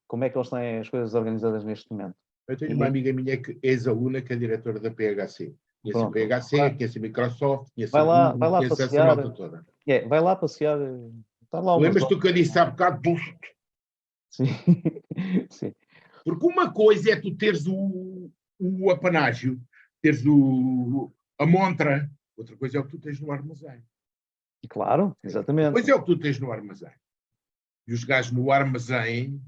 Como é que eles têm as coisas organizadas neste momento. Eu tenho uma amiga minha que é ex-aluna, que é diretora da PHC. Conhece a PHC, conhece a Microsoft, conhece a Google, conhece essa malta toda. Vai lá passear. Lembras-te do que eu disse há bocado? Sim. Sim. Porque uma coisa é tu teres o apanágio, teres a montra, outra coisa é o que tu tens no armazém. Claro, exatamente. Pois é o que tu tens no armazém. E os gajos no armazém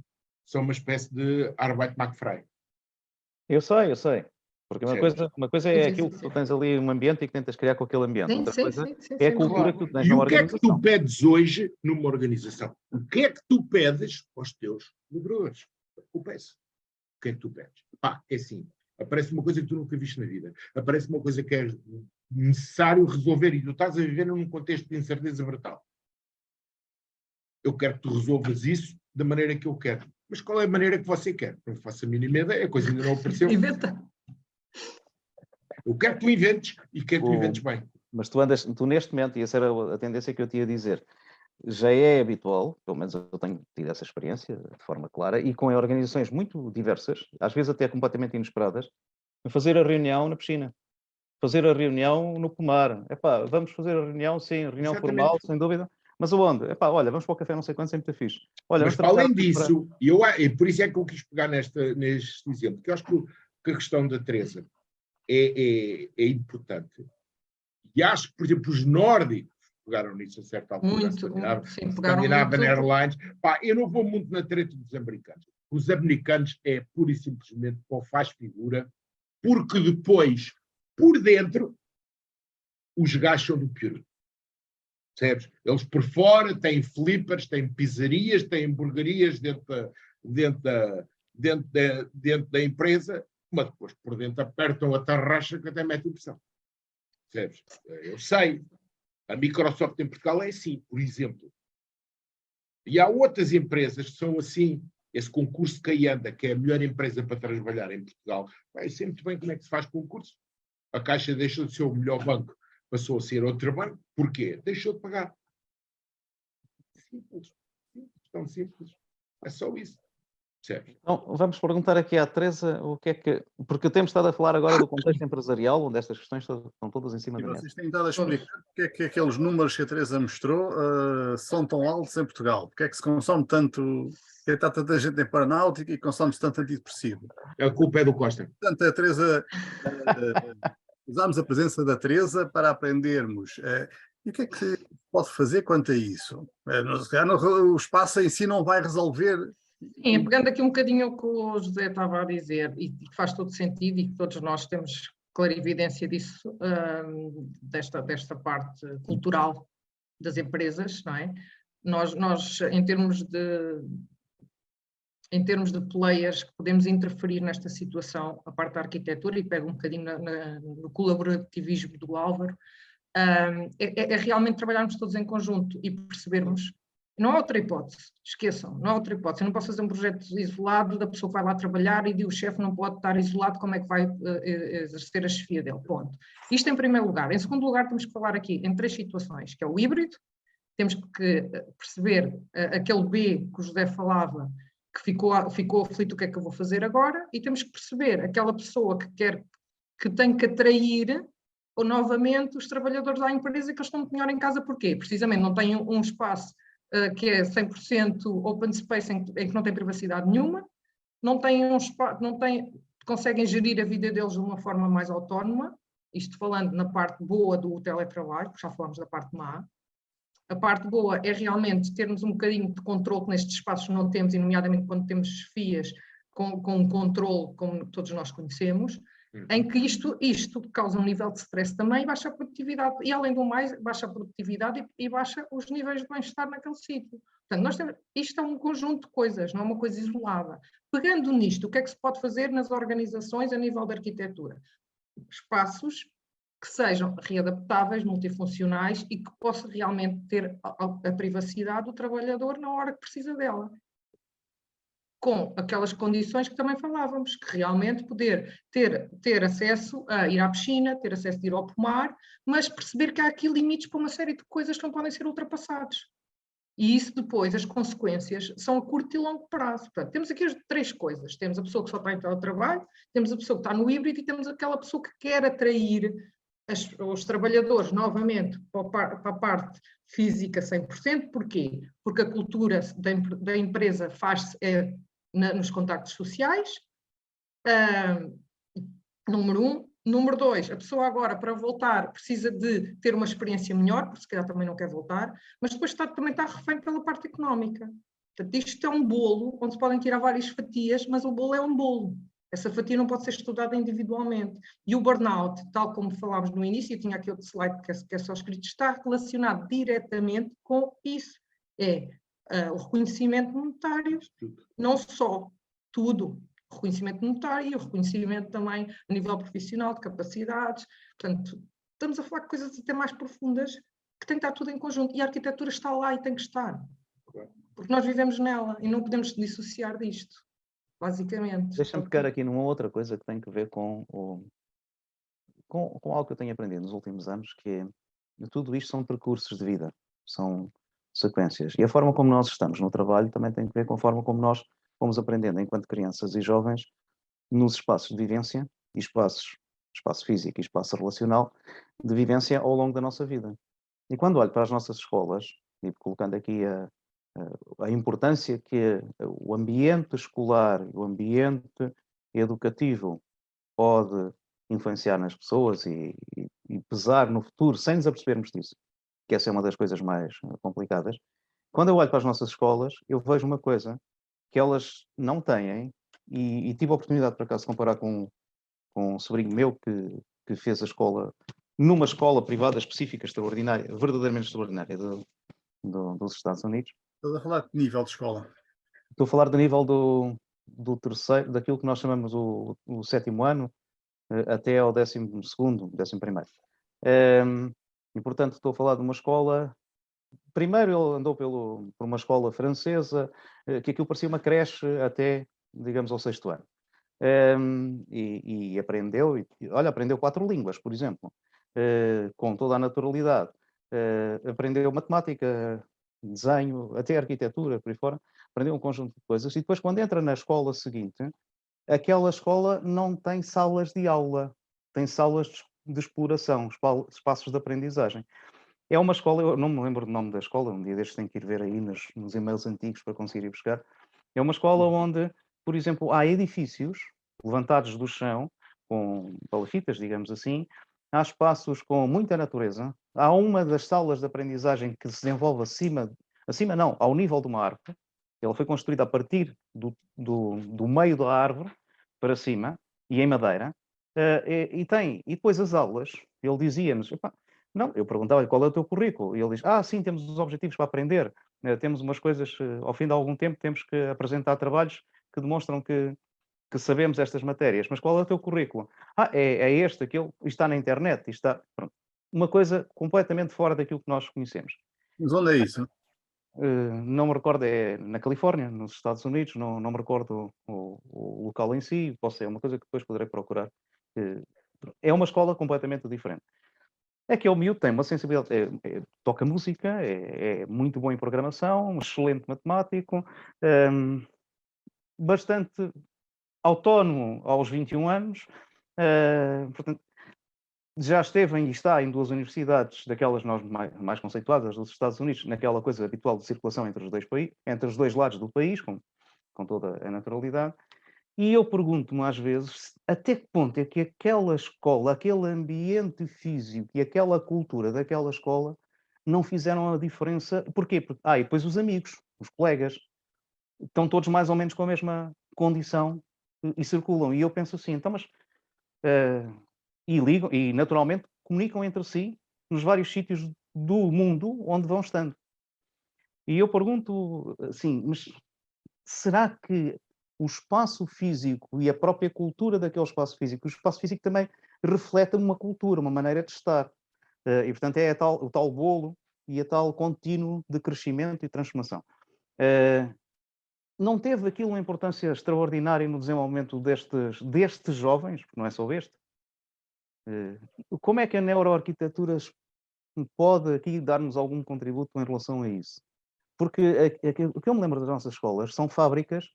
são uma espécie de Arbeit macht frei. Eu sei. Porque uma coisa é aquilo que tu tens ali um ambiente e que tentas criar com aquele ambiente. Outra coisa é a cultura que tu tens numa organização. E o que é que tu pedes hoje numa organização? O que é que tu pedes aos teus colaboradores? O que é que tu pedes? É assim, aparece uma coisa que tu nunca viste na vida. Aparece uma coisa que é necessário resolver e tu estás a viver num contexto de incerteza brutal. Eu quero que tu resolvas isso da maneira que eu quero. Mas qual é a maneira que você quer? Não faço a mínima ideia, a coisa ainda não apareceu. Inventa. Eu quero que tu inventes e quero que tu inventes bem. Mas tu neste momento, e essa era a tendência que eu te ia dizer, já é habitual, pelo menos eu tenho tido essa experiência de forma clara, e com organizações muito diversas, às vezes até completamente inesperadas, fazer a reunião na piscina, fazer a reunião no pomar. Epá, vamos fazer a reunião, sim, reunião Exatamente. formal, sem dúvida. Mas aonde? Epá, olha, vamos para o café não sei quanto, sempre fixe. Olha, Mas para além disso, e por isso é que eu quis pegar neste exemplo, porque eu acho que a questão da Teresa é importante. E acho que, por exemplo, os nórdicos pegaram nisso a certa altura. Scandinavian Airlines. Pá, eu não vou muito na treta dos americanos. Os americanos é pura e simplesmente qual faz figura, porque depois, por dentro, os gajos são do pior. Percebes? Eles por fora têm flippers, têm pizzarias, têm hamburguerias dentro da empresa, mas depois por dentro apertam a tarraxa que até mete impressão. Percebes? Eu sei. A Microsoft em Portugal é assim, por exemplo. E há outras empresas que são assim. Esse concurso que aí anda, que é a melhor empresa para trabalhar em Portugal. Eu sei muito bem como é que se faz concurso. A Caixa deixou de ser o melhor banco, passou a ser outro banco. Porquê? Deixou de pagar. Simples. Tão simples. É só isso. Certo. Então, vamos perguntar aqui à Teresa o que é que... Porque temos estado a falar agora do contexto empresarial, onde estas questões estão todas em cima da mesa. Vocês têm dado a explicar porque é que aqueles números que a Teresa mostrou são tão altos em Portugal. Porque é que se consome tanto... Porque está tanta gente em paranáutica e consome-se tanto antidepressivo. A culpa é do Costa. Portanto, a Teresa... usámos a presença da Teresa para aprendermos. E o que é que se pode fazer quanto a isso? O espaço em si não vai resolver... Sim, pegando aqui um bocadinho o que o José estava a dizer, e que faz todo sentido, e que todos nós temos clarividência disso, desta parte cultural das empresas, não é? Nós em termos de players que podemos interferir nesta situação, a parte da arquitetura, e pego um bocadinho no colaborativismo do Álvaro, é realmente trabalharmos todos em conjunto e percebermos. Não há outra hipótese, esqueçam, não há outra hipótese. Eu não posso fazer um projeto isolado da pessoa que vai lá trabalhar e o chefe não pode estar isolado, como é que vai exercer a chefia dele, ponto. Isto em primeiro lugar. Em segundo lugar, temos que falar aqui em 3 situações, que é o híbrido, temos que perceber aquele B que o José falava, que ficou aflito, o que é que eu vou fazer agora, e temos que perceber aquela pessoa que tem que atrair ou novamente os trabalhadores da empresa que eles estão muito melhor em casa. Porquê? Precisamente não têm um espaço que é 100% open space, em que não tem privacidade nenhuma, conseguem gerir a vida deles de uma forma mais autónoma, isto falando na parte boa do teletrabalho, porque já falamos da parte má. A parte boa é realmente termos um bocadinho de controle que nestes espaços não temos, e nomeadamente quando temos chefias com um controle como todos nós conhecemos, em que isto causa um nível de stress também e baixa a produtividade, e além do mais, baixa a produtividade e baixa os níveis de bem-estar naquele sítio. Portanto, isto é um conjunto de coisas, não é uma coisa isolada. Pegando nisto, o que é que se pode fazer nas organizações a nível da arquitetura? Espaços que sejam readaptáveis, multifuncionais e que possa realmente ter a privacidade do trabalhador na hora que precisa dela. Com aquelas condições que também falávamos, que realmente poder ter acesso a ir à piscina, ter acesso a ir ao pomar, mas perceber que há aqui limites para uma série de coisas que não podem ser ultrapassados. E isso depois, as consequências, são a curto e longo prazo. Portanto, temos aqui as 3 coisas. Temos a pessoa que só está em teletrabalho, temos a pessoa que está no híbrido e temos aquela pessoa que quer atrair os trabalhadores novamente para a parte física 100%. Porquê? Porque a cultura da empresa faz-se nos contactos sociais, número 1. Número 2, a pessoa agora, para voltar, precisa de ter uma experiência melhor, porque se calhar também não quer voltar, mas depois também está refém pela parte económica. Portanto, isto é um bolo, onde se podem tirar várias fatias, mas o bolo é um bolo. Essa fatia não pode ser estudada individualmente. E o burnout, tal como falámos no início, eu tinha aqui outro slide que é só escrito, está relacionado diretamente com isso. O reconhecimento monetário, não só tudo, reconhecimento monetário e o reconhecimento também a nível profissional, de capacidades. Portanto, estamos a falar de coisas até mais profundas que tem que estar tudo em conjunto. E a arquitetura está lá e tem que estar. Porque nós vivemos nela e não podemos dissociar disto, basicamente. Deixa-me pegar aqui numa outra coisa que tem que ver com algo que eu tenho aprendido nos últimos anos, que é, tudo isto são percursos de vida, são sequências. E a forma como nós estamos no trabalho também tem que ver com a forma como nós fomos aprendendo enquanto crianças e jovens nos espaços de vivência espaço físico e espaço relacional, de vivência ao longo da nossa vida. E quando olho para as nossas escolas, e colocando aqui a importância que o ambiente escolar, o ambiente educativo pode influenciar nas pessoas e pesar no futuro, sem nos apercebermos disso, que essa é uma das coisas mais complicadas. Quando eu olho para as nossas escolas, eu vejo uma coisa que elas não têm, e tive a oportunidade, por acaso, de comparar com um sobrinho meu que fez a escola, numa escola privada específica, extraordinária, verdadeiramente extraordinária, dos Estados Unidos. Estás a falar de nível de escola? Estou a falar do nível do terceiro, daquilo que nós chamamos o 7º ano, até ao 12º, 11º. E, portanto, estou a falar de uma escola. Primeiro ele andou por uma escola francesa, que aquilo parecia uma creche até, digamos, ao 6º ano. E aprendeu, aprendeu 4 línguas, por exemplo, com toda a naturalidade. Aprendeu matemática, desenho, até arquitetura, por aí fora. Aprendeu um conjunto de coisas. E depois, quando entra na escola seguinte, aquela escola não tem salas de aula, tem salas de exploração, espaços de aprendizagem. É uma escola, eu não me lembro do nome da escola, um dia destes tenho que ir ver aí nos e-mails antigos para conseguir ir buscar. É uma escola onde, por exemplo, há edifícios levantados do chão, com palafitas, digamos assim, há espaços com muita natureza, há uma das salas de aprendizagem que se desenvolve acima não, ao nível de uma árvore. Ela foi construída a partir do meio da árvore para cima, e em madeira, e depois as aulas, ele dizia-nos, não, eu perguntava-lhe qual é o teu currículo, e ele diz, sim, temos os objetivos para aprender, temos umas coisas, ao fim de algum tempo temos que apresentar trabalhos que demonstram que sabemos estas matérias, mas qual é o teu currículo? É este, aquele, está na internet, está... Pronto. Uma coisa completamente fora daquilo que nós conhecemos. Mas onde é isso? Não me recordo, é na Califórnia, nos Estados Unidos, não me recordo o local em si, é uma coisa que depois poderei procurar. É uma escola completamente diferente. Aquele miúdo tem uma sensibilidade, toca música, é muito bom em programação, um excelente matemático, bastante autónomo aos 21 anos, portanto, já esteve e está em 2 universidades, daquelas mais conceituadas dos Estados Unidos, naquela coisa habitual de circulação entre os dois lados do país, com toda a naturalidade. E eu pergunto-me às vezes até que ponto é que aquela escola, aquele ambiente físico e aquela cultura daquela escola não fizeram a diferença. Porquê? E depois os amigos, os colegas, estão todos mais ou menos com a mesma condição e circulam. E eu penso assim, então, mas... e ligam, e naturalmente comunicam entre si nos vários sítios do mundo onde vão estando. E eu pergunto assim, mas será que o espaço físico e a própria cultura daquele espaço físico, o espaço físico também reflete uma cultura, uma maneira de estar. E, portanto, é o tal bolo e a tal contínuo de crescimento e transformação. Não teve aquilo uma importância extraordinária no desenvolvimento destes jovens, porque não é só este? Como é que a neuroarquitetura pode aqui dar-nos algum contributo em relação a isso? Porque o que eu me lembro das nossas escolas são fábricas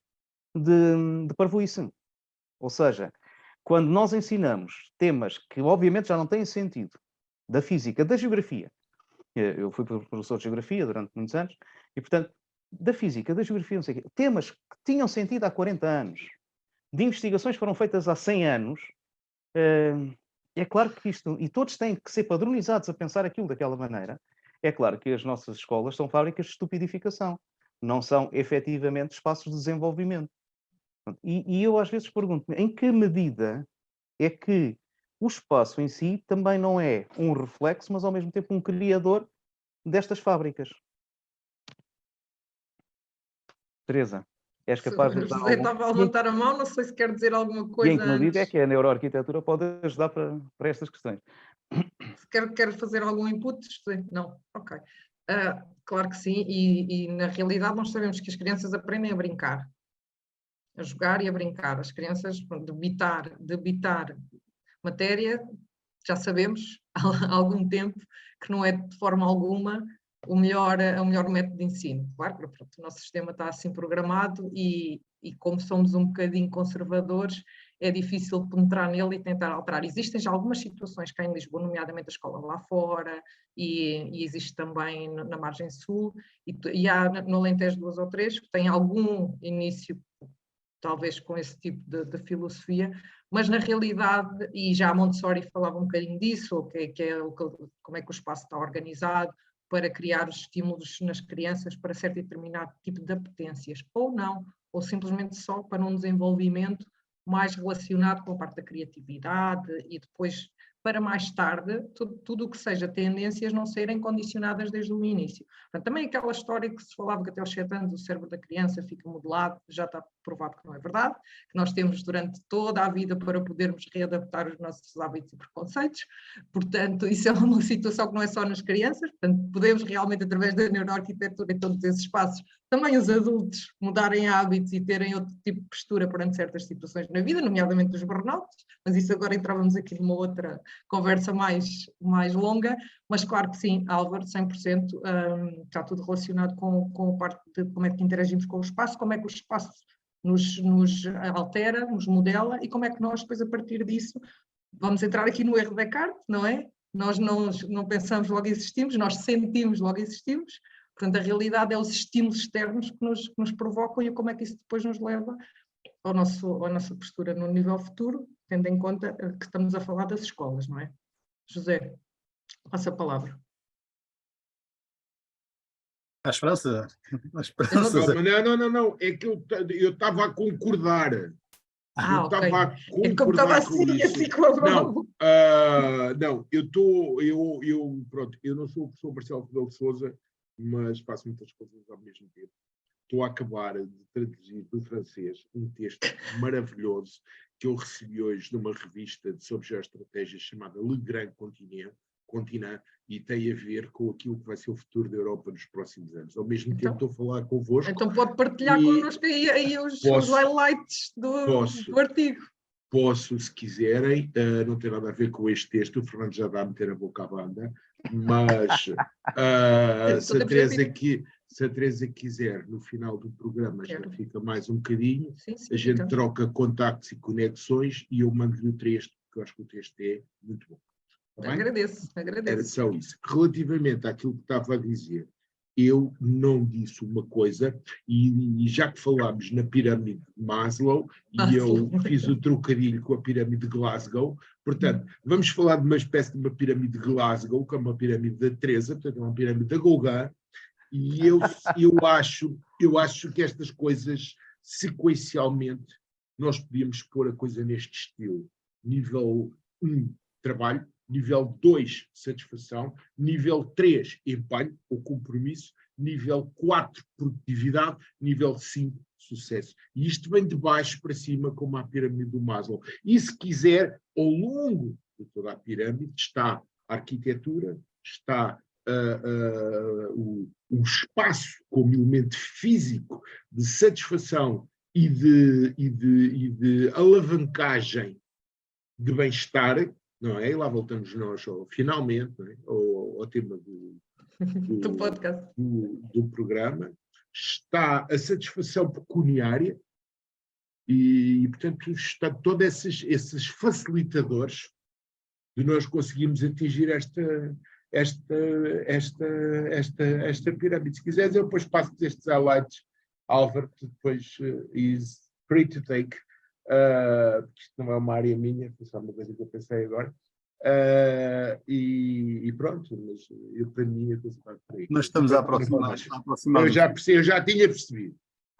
de parvoíce. Ou seja, quando nós ensinamos temas que obviamente já não têm sentido, da física, da geografia. Eu fui professor de geografia durante muitos anos, e portanto, da física, da geografia, não sei o quê, temas que tinham sentido há 40 anos, de investigações que foram feitas há 100 anos, é claro que isto, e todos têm que ser padronizados a pensar aquilo daquela maneira, é claro que as nossas escolas são fábricas de estupidificação, não são efetivamente espaços de desenvolvimento. E eu às vezes pergunto-me, em que medida é que o espaço em si também não é um reflexo, mas ao mesmo tempo um criador destas fábricas? Teresa, és capaz de dar José estava a levantar a mão, não sei se quer dizer alguma coisa. E em que medida é que a neuroarquitetura pode ajudar para estas questões? Se quer fazer algum input, José? Não? Ok. Claro que sim, e na realidade nós sabemos que as crianças aprendem a brincar, a jogar e a brincar. As crianças, debitar matéria, já sabemos há algum tempo que não é de forma alguma o melhor método de ensino. Claro que o nosso sistema está assim programado e como somos um bocadinho conservadores, é difícil penetrar nele e tentar alterar. Existem já algumas situações cá em Lisboa, nomeadamente a escola lá fora, e existe também na margem sul, e há no Alentejo 2 ou 3 que têm algum início, talvez com esse tipo de filosofia, mas na realidade, e já a Montessori falava um bocadinho disso, como é que o espaço está organizado, para criar os estímulos nas crianças para certo e determinado tipo de apetências, ou não, ou simplesmente só para um desenvolvimento mais relacionado com a parte da criatividade e depois, para mais tarde, tudo o que seja tendências não serem condicionadas desde o início. Portanto, também aquela história que se falava que até aos 7 anos o cérebro da criança fica modelado, já está provado que não é verdade, que nós temos durante toda a vida para podermos readaptar os nossos hábitos e preconceitos. Portanto, isso é uma situação que não é só nas crianças, portanto, podemos realmente, através da neuroarquitetura e todos esses passos, também os adultos mudarem hábitos e terem outro tipo de postura perante certas situações na vida, nomeadamente os burnouts, mas isso agora entrávamos aqui numa outra conversa mais longa, mas claro que sim, Álvaro, 100%, está tudo relacionado com a parte de como é que interagimos com o espaço, como é que o espaço nos altera, nos modela e como é que nós depois a partir disso vamos entrar aqui no erro de Descartes, não é? Nós não pensamos, logo existimos, nós sentimos, logo existimos. Portanto, a realidade é os estímulos externos que nos provocam e como é que isso depois nos leva à nossa postura no nível futuro, tendo em conta que estamos a falar das escolas, não é? José, passa a palavra. A esperança. Não. É que eu estava a concordar. Eu ok. estava a É como estava assim com a mão. Não, pronto, eu não sou o professor Marcelo Rebelo de Sousa, mas faço muitas coisas ao mesmo tempo. Estou a acabar de traduzir do francês um texto maravilhoso que eu recebi hoje numa revista sobre geoestratégia chamada Le Grand Continent, e tem a ver com aquilo que vai ser o futuro da Europa nos próximos anos. Ao mesmo tempo estou a falar convosco. Então pode partilhar connosco aí os highlights do artigo. Posso, se quiserem, não tem nada a ver com este texto, o Fernando já dá a meter a boca à banda, mas se a Teresa quiser, no final do programa, já fica mais um bocadinho, sim, a gente então troca contactos e conexões e eu mando-lhe o texto, porque eu acho que o texto é muito bom. Agradeço. Era só isso. Relativamente àquilo que estava a dizer, eu não disse uma coisa, e já que falámos na pirâmide de Maslow, e eu fiz o trocadilho com a pirâmide de Glasgow, portanto, vamos falar de uma espécie de uma pirâmide de Glasgow, que é uma pirâmide da Teresa, portanto, é uma pirâmide da Gauguin, e eu acho que estas coisas, sequencialmente, nós podíamos pôr a coisa neste estilo. Nível 1, trabalho. Nível 2, satisfação. Nível 3, empenho ou compromisso. Nível 4, produtividade. Nível 5, sucesso. E isto vem de baixo para cima, como a pirâmide do Maslow. E se quiser, ao longo de toda a pirâmide, está a arquitetura, está o espaço como elemento físico de satisfação e de alavancagem de bem-estar, não é? E lá voltamos nós, finalmente, não é? ao tema do podcast. Do programa. Está a satisfação pecuniária e portanto, está todos esses facilitadores de nós conseguirmos atingir esta pirâmide. Se quiseres, eu depois passo estes highlights, Álvaro, que depois is free to take. Isto não é uma área minha, foi só uma coisa que eu pensei agora. E pronto, mas eu para mim a coisa vai por aí. Mas estamos a aproximar. Eu já tinha percebido.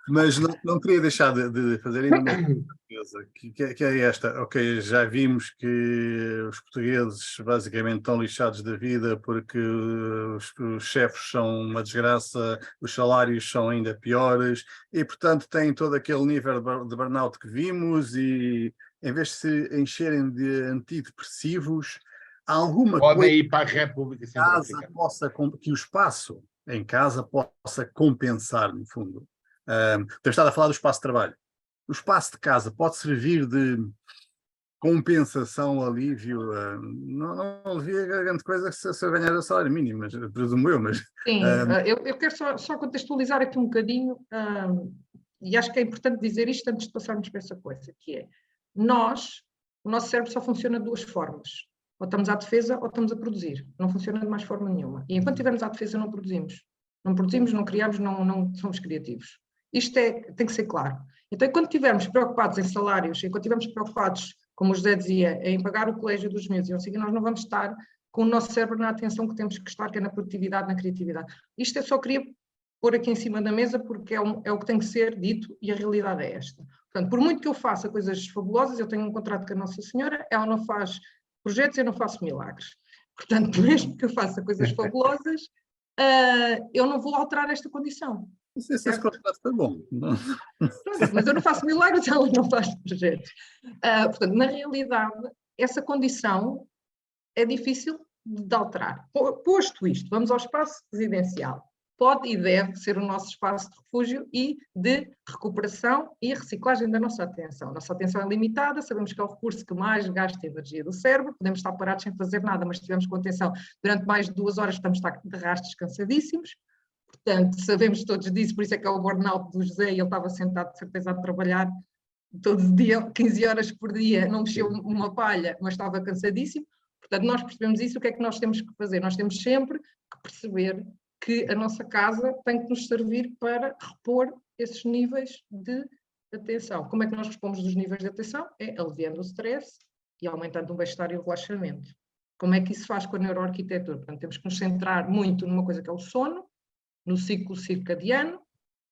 Mas não queria deixar de fazer ainda uma coisa, que é esta. Ok, já vimos que os portugueses basicamente estão lixados da vida porque os chefes são uma desgraça, os salários são ainda piores e, portanto, têm todo aquele nível de burnout que vimos e, em vez de se encherem de antidepressivos, há alguma coisa ir para a República que o espaço em casa possa compensar, no fundo. Temos estado a falar do espaço de trabalho. O espaço de casa pode servir de compensação, alívio. Não havia grande coisa se eu ganhar o salário mínimo, mas presumo eu. Mas, sim, eu quero só contextualizar aqui um bocadinho, e acho que é importante dizer isto antes de passarmos para essa coisa, que é, o nosso cérebro só funciona de duas formas. Ou estamos à defesa ou estamos a produzir. Não funciona de mais forma nenhuma. E enquanto estivermos à defesa, não produzimos. Não produzimos, não criamos, não somos criativos. Isto tem que ser claro. Então, enquanto estivermos preocupados em salários, enquanto estivermos preocupados, como o José dizia, em pagar o colégio dos miúdos, nós não vamos estar com o nosso cérebro na atenção que temos que estar, que é na produtividade, na criatividade. Isto eu só queria pôr aqui em cima da mesa porque é o que tem que ser dito e a realidade é esta. Portanto, por muito que eu faça coisas fabulosas, eu tenho um contrato com a Nossa Senhora, ela não faz projetos, eu não faço milagres. Portanto, mesmo que eu faça coisas fabulosas, eu não vou alterar esta condição. Esse contrato está bom. Mas eu não faço milagres, ela não faz projetos. Portanto, na realidade, essa condição é difícil de alterar. Posto isto, vamos ao espaço residencial. Pode e deve ser o nosso espaço de refúgio e de recuperação e reciclagem da nossa atenção. A nossa atenção é limitada, sabemos que é o recurso que mais gasta energia do cérebro, podemos estar parados sem fazer nada, mas se estivermos com atenção durante mais de 2 horas, estamos de rastros cansadíssimos. Portanto, sabemos todos disso, por isso é que é o burnout do José, e ele estava sentado de certeza a trabalhar todo dia, 15 horas por dia, não mexeu uma palha, mas estava cansadíssimo. Portanto, nós percebemos isso, o que é que nós temos que fazer? Nós temos sempre que perceber que a nossa casa tem que nos servir para repor esses níveis de atenção. Como é que nós respondemos dos níveis de atenção? É aliviando o stress e aumentando o bem-estar e o relaxamento. Como é que isso faz com a neuroarquitetura? Portanto, temos que nos centrar muito numa coisa que é o sono, no ciclo circadiano,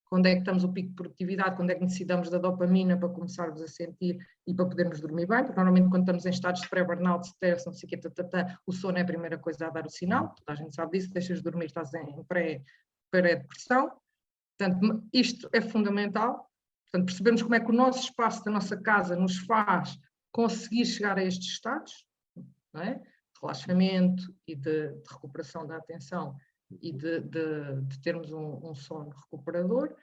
quando é que estamos o pico de produtividade, quando é que necessitamos da dopamina para começarmos a sentir e para podermos dormir bem, porque normalmente quando estamos em estados de pré-burnout, stress, não sei o quê, o sono é a primeira coisa a dar o sinal, toda a gente sabe disso, deixas de dormir, estás em pré-depressão. Portanto, isto é fundamental. Portanto, percebemos como é que o nosso espaço da nossa casa nos faz conseguir chegar a estes estados, não é? De relaxamento e de recuperação da atenção e de termos um sono recuperador.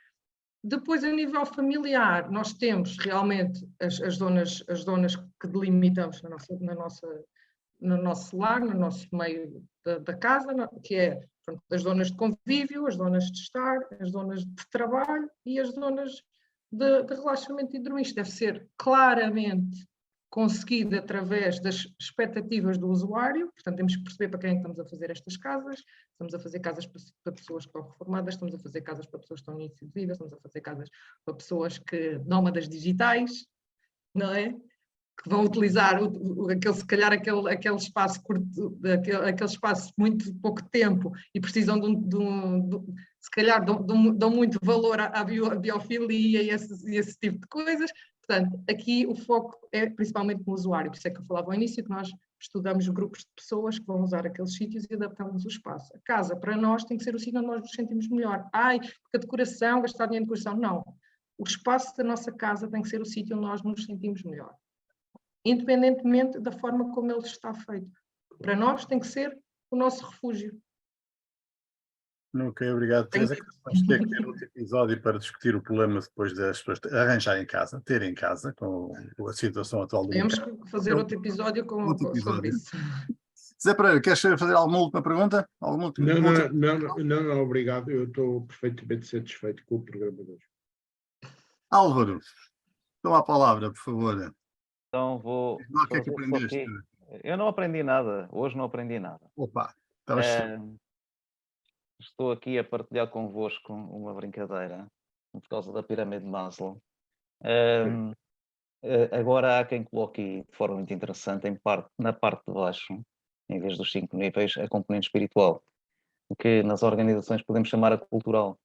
Depois, a nível familiar, nós temos realmente as zonas que delimitamos no nosso lar, no nosso meio da casa, que é portanto, as zonas de convívio, as zonas de estar, as zonas de trabalho e as zonas de relaxamento e dormir. Isto deve ser claramente conseguido através das expectativas do usuário, portanto temos que perceber para quem é que estamos a fazer estas casas, estamos a fazer casas para pessoas que estão reformadas, estamos a fazer casas para pessoas que estão no início de vida, estamos a fazer casas para pessoas nómadas digitais, não é? Que vão utilizar se calhar aquele espaço curto, aquele espaço muito pouco tempo e precisam se calhar dão muito valor à biofilia e esse tipo de coisas. Portanto, aqui o foco é principalmente no usuário, por isso é que eu falava ao início que nós estudamos grupos de pessoas que vão usar aqueles sítios e adaptamos o espaço. A casa, para nós, tem que ser o sítio onde nós nos sentimos melhor. Porque a decoração, gastar dinheiro em decoração, não. O espaço da nossa casa tem que ser o sítio onde nós nos sentimos melhor, independentemente da forma como ele está feito. Para nós tem que ser o nosso refúgio. Ok, obrigado, Teresa. Vamos ter que ter outro episódio para discutir o problema depois das pessoas arranjarem em casa, terem em casa, com a situação atual do mercado. Temos que fazer outro episódio sobre isso. Zé Pereira, queres fazer alguma última pergunta? Não, obrigado. Eu estou perfeitamente satisfeito com o programa de hoje. Álvaro, toma a palavra, por favor. Então vou. O que é que aprendeste? Eu não aprendi nada, hoje não aprendi nada. Opa, estou aqui a partilhar convosco uma brincadeira por causa da pirâmide de Maslow. Agora há quem coloque de forma muito interessante na parte de baixo, em vez dos 5 níveis, a componente espiritual, o que nas organizações podemos chamar a cultural.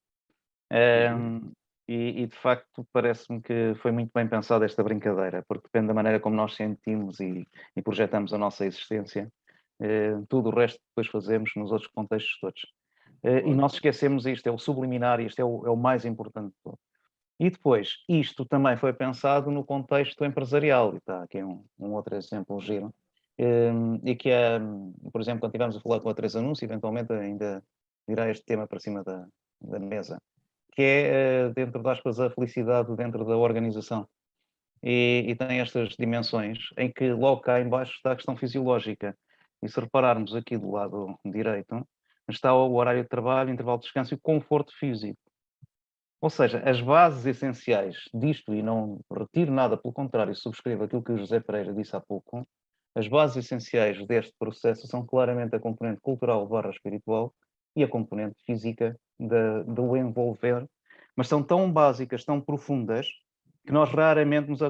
E de facto parece-me que foi muito bem pensada esta brincadeira, porque depende da maneira como nós sentimos e projetamos a nossa existência, tudo o resto que depois fazemos nos outros contextos todos. E nós esquecemos isto, é o subliminar, isto é o mais importante de tudo. E depois, isto também foi pensado no contexto empresarial, e está aqui um outro exemplo giro, e que é, por exemplo, quando estivermos a falar com a Teresa Anúncio, eventualmente ainda virá este tema para cima da mesa, que é, dentro das aspas, a felicidade dentro da organização. E tem estas dimensões, em que logo cá em baixo está a questão fisiológica. E se repararmos aqui do lado direito, está o horário de trabalho, intervalo de descanso e conforto físico. Ou seja, as bases essenciais disto, e não retiro nada, pelo contrário, subscrevo aquilo que o José Pereira disse há pouco, as bases essenciais deste processo são claramente a componente cultural / espiritual e a componente física do envolver, mas são tão básicas, tão profundas, que nós raramente nos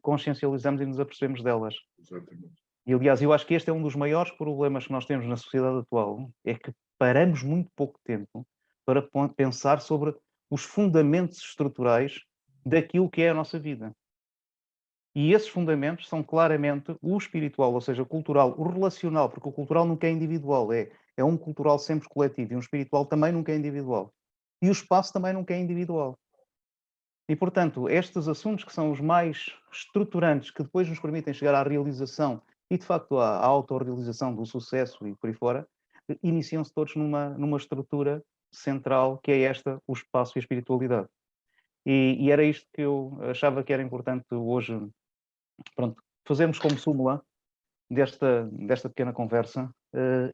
consciencializamos e nos apercebemos delas. Exatamente. E, aliás, eu acho que este é um dos maiores problemas que nós temos na sociedade atual, é que paramos muito pouco tempo para pensar sobre os fundamentos estruturais daquilo que é a nossa vida. E esses fundamentos são claramente o espiritual, ou seja, o cultural, o relacional, porque o cultural nunca é individual, é um cultural sempre coletivo, e um espiritual também nunca é individual. E o espaço também nunca é individual. E, portanto, estes assuntos que são os mais estruturantes, que depois nos permitem chegar à realização e, de facto, à autorrealização do sucesso e por aí fora, iniciam-se todos numa estrutura central, que é esta, o espaço e a espiritualidade. E era isto que eu achava que era importante hoje, pronto, fazermos como súmula desta pequena conversa.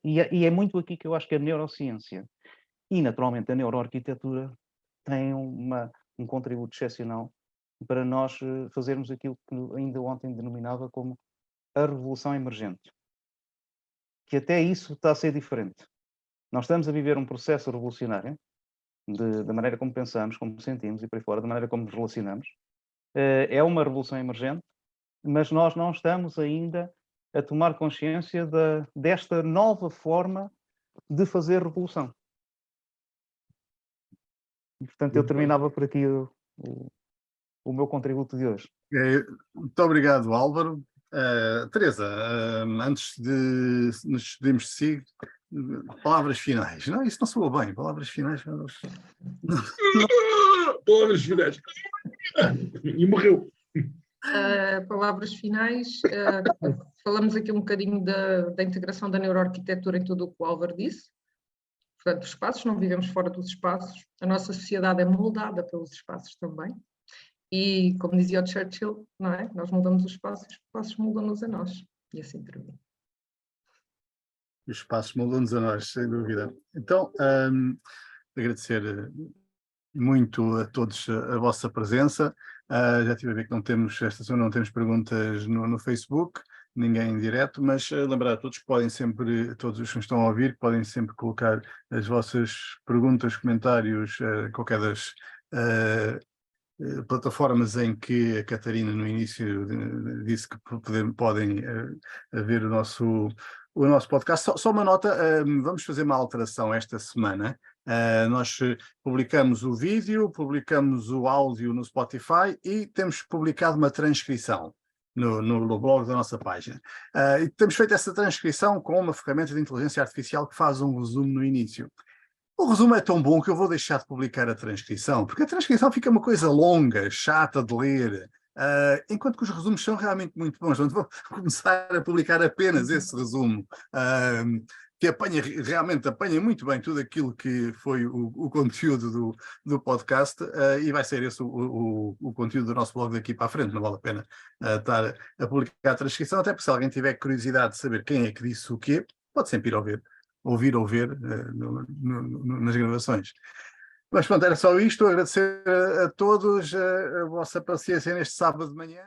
E é muito aqui que eu acho que a neurociência e, naturalmente, a neuroarquitetura têm um contributo excepcional para nós fazermos aquilo que ainda ontem denominava como a revolução emergente. Que até isso está a ser diferente. Nós estamos a viver um processo revolucionário da maneira como pensamos, como sentimos e por aí fora, da maneira como nos relacionamos. É uma revolução emergente, mas nós não estamos ainda a tomar consciência desta nova forma de fazer revolução. E, portanto, eu terminava por aqui o meu contributo de hoje. Muito obrigado, Álvaro. Teresa, antes de nos despedirmos de si, palavras finais. Não, isso não soa bem. Palavras finais. Palavras finais. E morreu. Palavras finais. Falamos aqui um bocadinho da integração da neuroarquitetura em tudo o que o Álvaro disse. Portanto, os espaços, não vivemos fora dos espaços. A nossa sociedade é moldada pelos espaços também. E, como dizia o Churchill, não é? Nós mudamos os espaços mudam-nos a nós. E assim termina. Os espaços mudam-nos a nós, sem dúvida. Então, agradecer muito a todos a vossa presença. Já estive a ver que esta semana não temos perguntas no Facebook, ninguém em direto, mas lembrar a todos que podem sempre, todos os que estão a ouvir, podem sempre colocar as vossas perguntas, comentários, qualquer das plataformas em que a Catarina no início disse que podem ver o nosso podcast. Só uma nota, vamos fazer uma alteração esta semana. Nós publicamos o vídeo, publicamos o áudio no Spotify e temos publicado uma transcrição no blog da nossa página. E temos feito essa transcrição com uma ferramenta de inteligência artificial que faz um resumo no início. O resumo é tão bom que eu vou deixar de publicar a transcrição, porque a transcrição fica uma coisa longa, chata de ler, enquanto que os resumos são realmente muito bons. Então, vou começar a publicar apenas esse resumo, que realmente apanha muito bem tudo aquilo que foi o conteúdo do podcast, e vai ser esse o conteúdo do nosso blog daqui para a frente. Não vale a pena estar a publicar a transcrição, até porque se alguém tiver curiosidade de saber quem é que disse o quê, pode sempre ir ouvir ou ver nas gravações. Mas pronto, era só isto. Agradecer a todos a vossa paciência neste sábado de manhã.